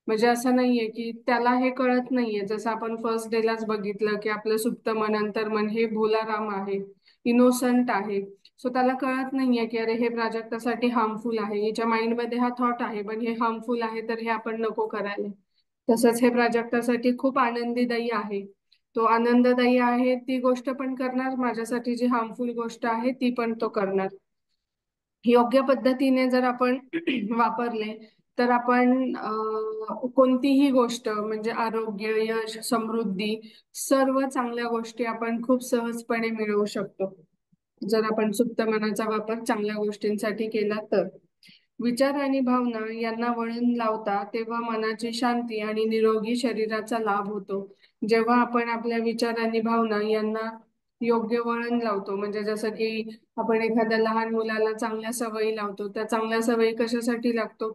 म्हणजे असं नाहीये की त्याला हे कळत नाहीये, जसं आपण फर्स्ट डे लाच बघितलं की आपलं सुप्त मन अंतर्मन हे भोलाराम आहे, इनोसंट आहे. सो त्याला कळत नाहीये की अरे हे प्राजक्तासाठी हार्मफुल आहे, हिच्या माइंडमध्ये हा थॉट आहे पण हे हार्मफुल आहे तर हे आपण नको करायला. तसंच हे प्राजक्तासाठी खूप आनंदीदायी आहे, तो आनंददायी आहे ती गोष्ट पण करणार, माझ्यासाठी जी हार्मफुल गोष्ट आहे ती पण तो करणार. योग्य पद्धतीने जर आपण वापरले तर आपण कोणतीही गोष्ट म्हणजे आरोग्य, यश, समृद्धी, सर्व चांगल्या गोष्टी आपण खूप सहजपणे मिळवू शकतो, जर आपण सुप्त मनाचा वापर चांगल्या गोष्टींसाठी केला तर. विचार आणि भावना यांना वळण लावता तेव्हा मनाची शांती आणि निरोगी शरीराचा लाभ होतो. जेव्हा आपण आपल्या विचार आणि भावना यांना योग्य वळण लावतो, म्हणजे जसं की आपण एखाद्या लहान मुलाला चांगल्या सवयी लावतो, त्या चांगल्या सवयी कशासाठी लावतो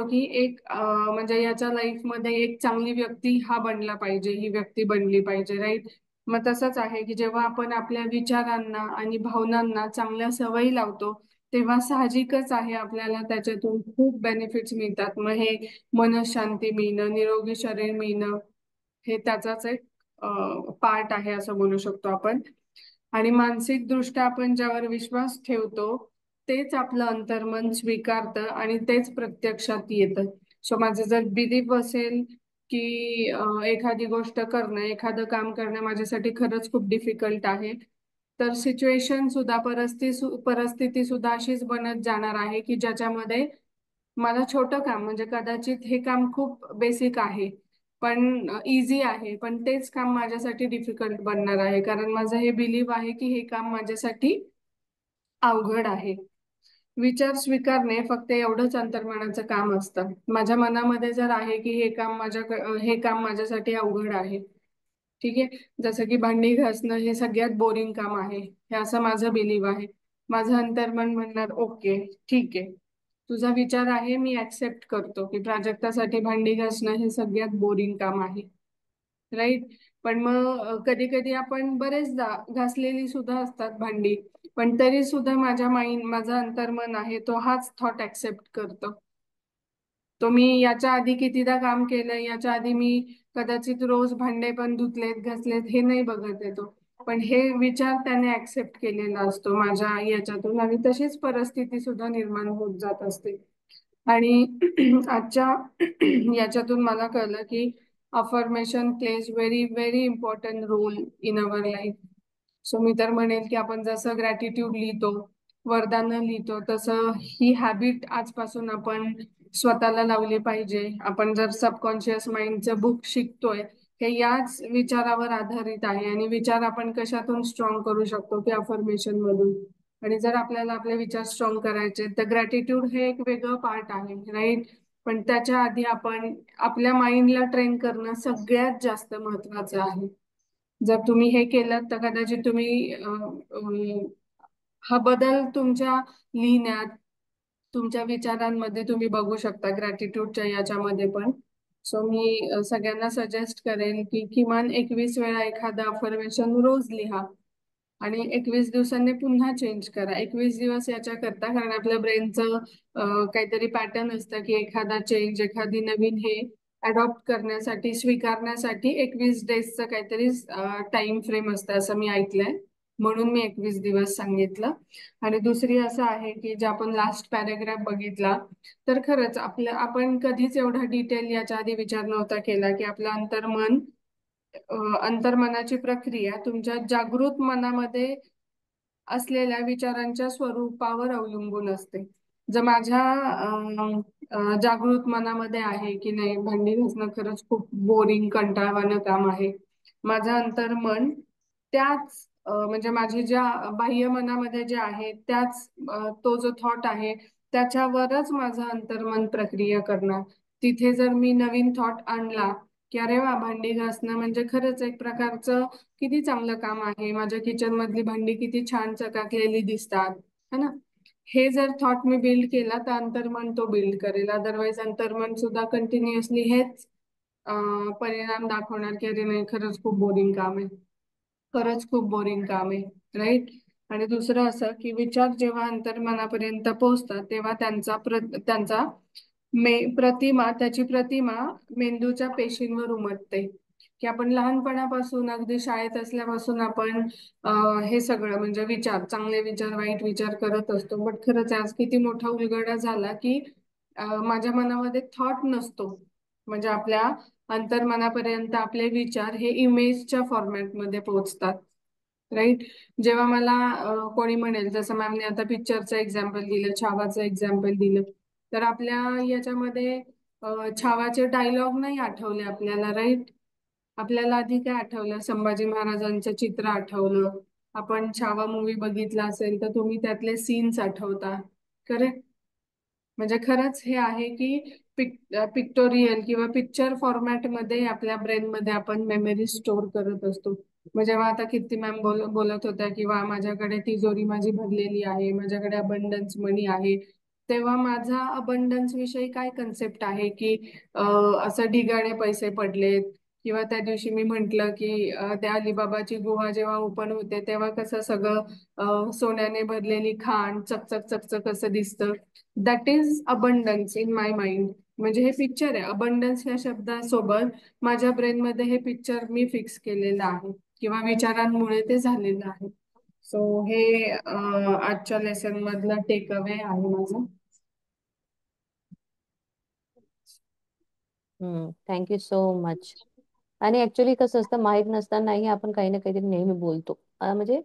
की एक म्हणजे याच्या लाईफ मध्ये एक चांगली व्यक्ती हा बनला पाहिजे, ही व्यक्ती बनली पाहिजे, राईट. मग तसंच आहे की जेव्हा आपण आपल्या विचारांना आणि भावनांना चांगल्या सवयी लावतो तेव्हा साहजिकच आहे आपल्याला त्याच्यातून खूप बेनिफिट्स मिळतात. मग हे मनशांती मिळणं, निरोगी शरीर मिळणं, हे त्याचाच एक पार्ट आहे असं बोलू शकतो आपण. आणि मानसिक दृष्ट्या आपण ज्यावर विश्वास ठेवतो तेच आपलं अंतर्मन स्वीकारतं आणि तेच प्रत्यक्षात येतं. सो माझं जर बिलीफ असेल की एखादी गोष्ट करणं, एखादं काम करणं माझ्यासाठी खरंच खूप डिफिकल्ट आहे, तर सिच्युएशन सुद्धा परिस्थिती सुद्धा अशीच बनत जाणार आहे की ज्याच्यामध्ये मला छोटं काम म्हणजे कदाचित हे काम खूप बेसिक आहे पण इझी आहे, पण तेच काम माझ्यासाठी डिफिकल्ट बनणार आहे, कारण माझं हे बिलीव आहे की हे काम माझ्यासाठी अवघड आहे. विचार स्वीकारणे फक्त एवढंच अंतर्मनाचं काम असतं. माझ्या मनामध्ये जर आहे की हे काम माझ्यासाठी अवघड आहे, ठीक आहे, जसं की भांडी घासणं हे सगळ्यात बोरिंग काम आहे, हे असं माझं बिलीव आहे. माझं अंतर्मन म्हणणार ओके ठीक आहे, तुझा विचार आहे मी ऍक्सेप्ट करतो की प्राजक्तासाठी भांडी घासणं हे सगळ्यात बोरिंग काम आहे, राईट. पण मग कधी कधी आपण बरेचदा घासलेली सुद्धा असतात भांडी, पण तरी सुद्धा माझं अंतर्मन आहे तो हाच थॉट ऍक्सेप्ट करतो. तो मी याच्या आधी कितीदा काम केलंय, याच्या आधी मी कदाचित रोज भांडे पण धुतलेत, घासलेत हे नाही बघत येतो, पण हे विचार त्याने ऍक्सेप्ट केलेला असतो माझ्या याच्यातून, आणि तशीच परिस्थिती सुद्धा निर्माण होत जात असते. आणि आजच्या याच्यातून मला कळलं की affirmation plays very very important role in our life. So मी तर म्हणेल की आपण जसं ग्रॅटिट्यूड लिहितो, वरदानं लिहितो, तसं ही हॅबिट आजपासून आपण स्वतःला लावली पाहिजे. आपण जर सबकॉन्शियस माइंडचं बुक शिकतोय हे याच विचारावर आधारित आहे, आणि विचार आपण कशातून स्ट्रॉंग करू शकतो की अफर्मेशन मधून. आणि जर आपल्याला आपले विचार स्ट्रॉंग करायचे तर ग्रॅटिट्यूड हे एक वेगळं पार्ट आहे, राईट. पण त्याच्या आधी आपण आपल्या माइंडला ट्रेन करणं सगळ्यात जास्त महत्वाचं आहे. जर तुम्ही हे केलं तर कदाचित तुम्ही हा बदल तुमच्या लिहिण्यात, तुमच्या विचारांमध्ये तुम्ही बघू शकता ग्रॅटिट्यूडच्या याच्यामध्ये पण. सो मी सगळ्यांना सजेस्ट करेन की किमान 21 वेळा एखादं अफर्मेशन रोज लिहा आणि 21 दिवसांनी पुन्हा चेंज करा. 21 दिवस याच्या करता, कारण आपल्या ब्रेनचं काहीतरी पॅटर्न असतं की एखादा चेंज, एखादी नवीन हे अडॉप्ट करण्यासाठी, स्वीकारण्यासाठी 21 डेजचं काहीतरी टाइम फ्रेम असतं असं मी ऐकलंय. म्हणून मी 21 दिवस सांगितलं. आणि दुसरी असं आहे की जे आपण लास्ट पॅराग्राफ बघितला, तर खरंच आपण कधीच एवढा डिटेल याच्या आधी विचार नव्हता केला की आपलं अंतर्मन, अंतर्मनाची प्रक्रिया तुमच्या जागृत मनामध्ये असलेल्या विचारांच्या स्वरूपावर अवलंबून असते. जर माझ्या जागृत मनामध्ये आहे की नाही, भांडी घासणं खरंच खूप बोरिंग कंटाळवाणं काम आहे, माझं अंतर्मन त्याच म्हणजे माझी ज्या बाह्य मनामध्ये जे आहे त्याच तो जो थॉट आहे त्याच्यावरच माझं अंतर्मन प्रक्रिया करणार. तिथे जर मी नवीन थॉट आणला की अरे वा, भांडी घासणं म्हणजे खरंच एक प्रकारचं किती चांगलं काम आहे, माझ्या किचन मधली भांडी किती छान चकाकलेली दिसतात, है ना, हे जर थॉट मी बिल्ड केला तर अंतर्मन तो बिल्ड करेल. अदरवाईज अंतर्मन सुद्धा कंटिन्युअसली हेच परिणाम दाखवणार की अरे नाही, खरंच खूप बोरिंग काम आहे, खरंच खूप बोरिंग काम आहे. राईट. आणि दुसरं असं की विचार जेव्हा अंतर्मनापर्यंत पोहोचतात तेव्हा त्यांचा त्याची प्रतिमा मेंदूच्या पेशींवर उमटते. की आपण लहानपणापासून अगदी शाळेत असल्यापासून आपण हे सगळं म्हणजे विचार, चांगले विचार वाईट विचार करत असतो. बट खरंच आज किती मोठा उलगडा झाला की माझ्या मनामध्ये थॉट नसतो, म्हणजे आपल्या अंतर्मनापर्यंत आपले विचार हे इमेजच्या फॉर्मॅटमध्ये पोहोचतात. राईट. जेव्हा मला कोणी म्हणेल, जसं मॅमने आता पिक्चरचं एक्झाम्पल दिलं, छावाचं एक्झाम्पल दिलं, तर आपल्या याच्यामध्ये छावाचे डायलॉग नाही आठवले आपल्याला. राईट. आपल्याला आधी काय आठवलं, संभाजी महाराजांचं चित्र आठवलं. आपण छावा मूवी बघितला असेल तर तुम्ही त्यातले सीन्स आठवता. करेक्ट. म्हणजे खरंच हे आहे की पिक्टोरियल किंवा पिक्चर फॉर्मॅटमध्ये आपल्या ब्रेनमध्ये आपण मेमरी स्टोअर करत असतो. मग जेव्हा आता कीर्ती मॅम बोलत होत्या किंवा माझ्याकडे तिजोरी माझी भरलेली आहे, माझ्याकडे अबंडन्स मनी आहे, तेव्हा माझा अबंडन्स विषयी काय कन्सेप्ट आहे की असं ढिगाणे पैसे पडलेत, किंवा त्या दिवशी मी म्हंटल की त्या अलिबाबाची गुहा जेव्हा ओपन होते तेव्हा कसं सगळं सोन्याने भरलेली खाण चकचक चकचक असं दिसतं. That is abundance in my mind. म्हणजे हे पिक्चर आहे. अबंडन्स या शब्दासोबत माझ्या ब्रेनमध्ये हे पिक्चर मी फिक्स केलेलं आहे किंवा विचारांमुळे ते झालेलं आहे. सो हे आजच्या लेसन मधला टेक अवे आहे माझा. Thank you so much. आणि ऍक्च्युली कसं असतं, माहित नसतानाही आपण काही ना काहीतरी नेहमी बोलतो. म्हणजे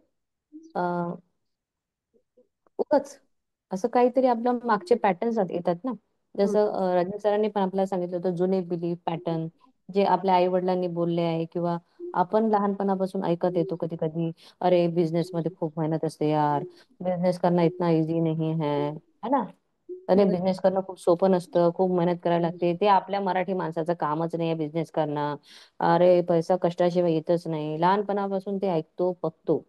अं, उगाच असं काहीतरी आपल्या मागचे पॅटर्न्स येतात ना. जसं रजनी सरांनी पण आपल्याला सांगितलं होतं, जुने बिलीफ पॅटर्न जे आपल्या आई वडिलांनी बोलले आहे किंवा आपण लहानपणापासून ऐकत येतो. कधी कधी, अरे बिझनेस मध्ये खूप मेहनत असते यार, बिझनेस करना इतना इझी नहीं है ना. अरे बिझनेस करणं खूप सोपं नसतं, खूप मेहनत करायला लागते, ते आपल्या मराठी माणसाचं कामच नाही आहे बिझनेस करणं. अरे पैसा कष्टाशिवाय येतच नाही, लहानपणापासून ते ऐकतो बघतो.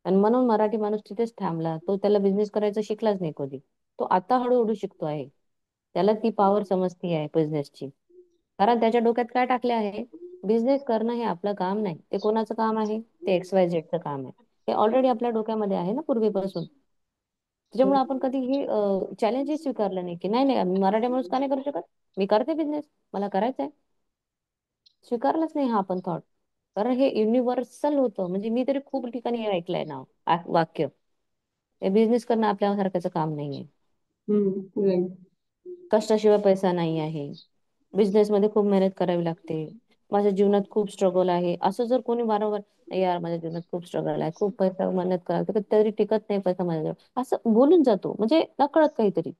आणि म्हणून मराठी माणूस तिथेच थांबला, तो त्याला बिझनेस करायचं शिकलाच नाही कधी. तो आता हळूहळू शिकतो आहे, त्याला ती पॉवर समजती आहे बिझनेसची. कारण त्याच्या डोक्यात काय टाकले आहे, बिझनेस करणं हे आपलं काम नाही. ते कोणाचं काम आहे, ते XYZ काम आहे. हे ऑलरेडी आपल्या डोक्यामध्ये आहे ना पूर्वीपासून. त्याच्यामुळे आपण कधी हे चॅलेंजेस स्वीकारलं नाही की नाही नाही, मी मराठी माणूस का नाही करू शकत, मी करते बिझनेस, मला करायचा आहे. स्वीकारलंच नाही हा आपण थॉट. कारण हे युनिव्हर्सल होतं. म्हणजे मी तरी खूप ठिकाणी हे ऐकलंय ना, वाक्य, हे बिझनेस करणं आपल्यासारख्याचं काम नाहीये, हम्म. कष्टाशिवाय पैसा नाही आहे, बिझनेस मध्ये खूप मेहनत करावी लागते, माझ्या जीवनात खूप स्ट्रगल आहे, असं जर कोणी वारंवार, यार माझ्या जीवनात खूप स्ट्रगल आहे, खूप पैसा मेहनत करावी लागते, तरी टिकत नाही पैसा माझ्याजवळ, असं बोलून जातो म्हणजे नकळत काहीतरी.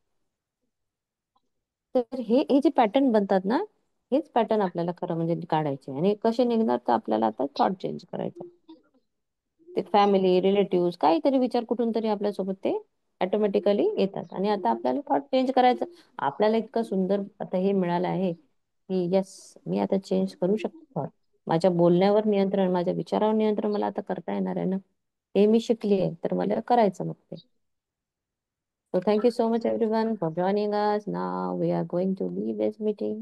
तर हे हे जे पॅटर्न बनतात ना, हेच पॅटर्न आपल्याला खरं म्हणजे काढायचे. आणि कसे निघणार, तर आपल्याला आता थॉट चेंज करायचा. ते फॅमिली रिलेटिव्ह काहीतरी विचार कुठून तरी आपल्यासोबत ते ऑटोमॅटिकली येतात. आणि आता आपल्याला थॉट चेंज करायचं. आपल्याला इतकं सुंदर आता हे मिळालं आहे की यस, मी आता चेंज करू शकतो थॉट. माझ्या बोलण्यावर नियंत्रण, माझ्या विचारावर नियंत्रण मला आता करता येणार आहे ना. हे मी शिकली आहे, तर मला करायचं मग ते. So thank you so much everyone for joining us. Now we are going to leave this meeting.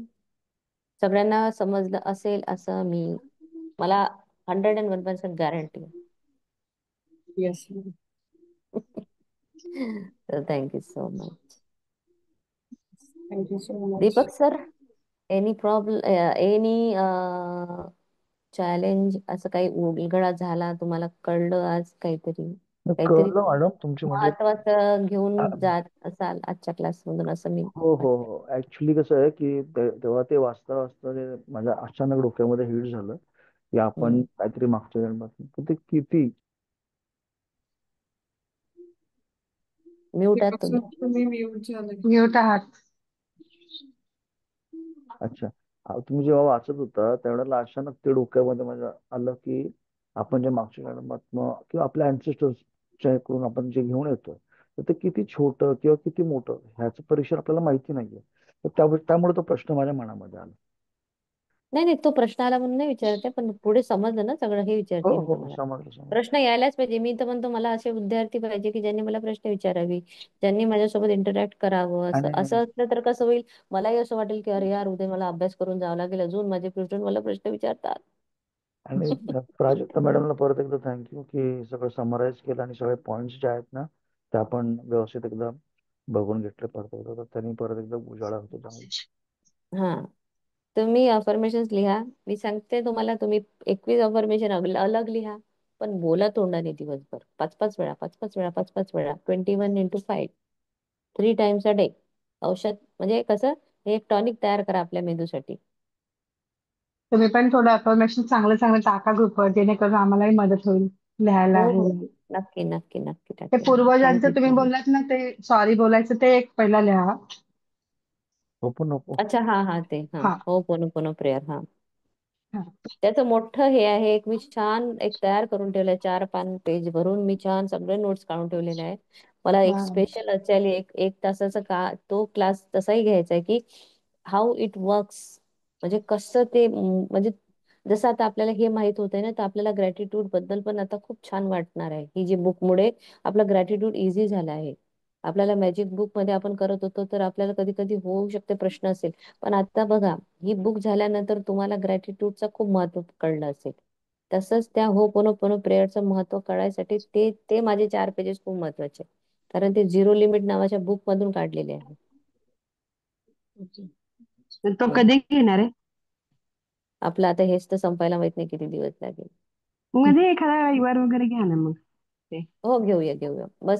सगळ्यांना समजलं असेल असं मला 101% guarantee. Yes. So thank you so much. Thank you so much. Deepak sir, any problem, any challenge असं काही उलगडा झाला, तुम्हाला कळलं आज काहीतरी काहीतरी कळलं मॅडम तुमची म्हणजे महत्वाचं घेऊन जात असाल आजच्या क्लासमधून, असं मी हो हो वाटतं. हो ऍक्च्युली कसं आहे की तेव्हा ते वाचता वाचता ते माझ्या अचानक डोक्यामध्ये हिट झालं की आपण हम्म. काहीतरी मागच्या जन्मात तर ते किती म्यूट आहात तुम्ही. विकासच तुम्ही म्यूट झाले. म्यूट आहात. अच्छा तुम्ही जेव्हा वाचत होता त्यावेळेला अचानक ते डोक्यामध्ये माझ्या आलं की आपण जे मागच्या जन्मात किंवा आपल्या अँसेस्टर्सच्या कडून आपण जे घेऊन येतो तर ते किती छोटं किंवा किती मोठं ह्याचं परीक्षण आपल्याला माहिती नाहीये तर त्यामुळे तो प्रश्न माझ्या मनामध्ये आला. नाही नाही, तो प्रश्न आला म्हणून नाही विचारते, पण पुढे समजलं ना सगळं, हे हो विचारते मी हो तुम्हाला. समजलं समजलं. प्रश्न यायलाच पाहिजे. मी तर म्हणतो मला असे विद्यार्थी पाहिजे की ज्यांनी मला प्रश्न विचारावी, ज्यांनी माझ्यासोबत इंटरॅक्ट करावं. असं आणि असं असलं तर कसं होईल, मलाही असं वाटेल की अरे यार, उद्या मला अभ्यास करून जावं लागेल, अजून माझे स्टुडंट मला प्रश्न विचारतात. आणि प्राजक्ता मॅडमला परत एकदा थँक्यू की सगळं समराईज केलं आणि सगळे पॉइंट्स जे आहेत ना ते आपण व्यवस्थित एकदा बघून घेतले परत एकदा तर त्यांनी परत एकदा उजाळा होतो चांगला. हा, तुम्ही अफर्मेशन लिहा. मी सांगते तुम्हाला, तुम्ही 21 अफर्मेशन अलग लिहा, पण बोला तोंडाने दिवसभर, 5-5 वेळा, 5-5 वेळा, 5-5 वेळा, 21 × 5, 3 टाइम्स अ डे. औषध म्हणजे कसं, हे एक टॉनिक तयार करा आपल्या मेंदूसाठी. तुम्ही पण थोडं अफर्मेशन चांगलं चांगलं टाका ग्रुपवर, जेणेकरून आम्हालाही मदत होईल लिहायला हो हे. हो, नक्की नक्की नक्की ते टाकेन. पूर्वजांचं थँक्यू तुम्ही सो मच. बोललात ना, ते सॉरी बोलायचं, ते एक पहिला लिहा. नको नको. अच्छा, हा हा, ते हा, हा हो, पोनो पोनो प्रेयर, हा. हा त्याचं मोठं हे आहे, एक मी छान एक तयार करून ठेवलंय, 4-5 पेज भरून मी छान सगळे नोट्स काढून ठेवलेले आहेत. मला एक हा. स्पेशल अचायला एक एक तासाचा तो क्लास तसाही घ्यायचा आहे की हाऊ इट वर्क्स, म्हणजे कसं ते म्हणजे जसं आता आपल्याला हे माहित होतंय ना, तर आपल्याला ग्रॅटिट्यूड बद्दल पण आता खूप छान वाटणार आहे. ही जी बुकमुळे आपला ग्रॅटिट्यूड इझी झाला आहे. आपल्याला मॅजिक बुक मध्ये आपण करत होतो, तर आपल्याला कधी कधी होऊ शकते प्रश्न असेल, पण आता बघा, ही बुक झाल्यानंतर तुम्हाला ग्रॅटिट्यूडचं खूप महत्व कळलं असेल. तसंच त्या होपोनोपोनो प्रेयरचं महत्व कळायसाठी ते ते माझे 4 पेजेस खूप महत्वाचे, कारण ते झिरो लिमिट नावाच्या बुक मधून काढलेले आहे. ओके. तर तो हम्म. कधी घेणार आहे? आपलं आता हेच तर संपायला माहित नाही किती दिवस लागेल. मध्ये एखादा रविवार वगैरे घ्या ना मग ते. हो, घेऊया घेऊया, बस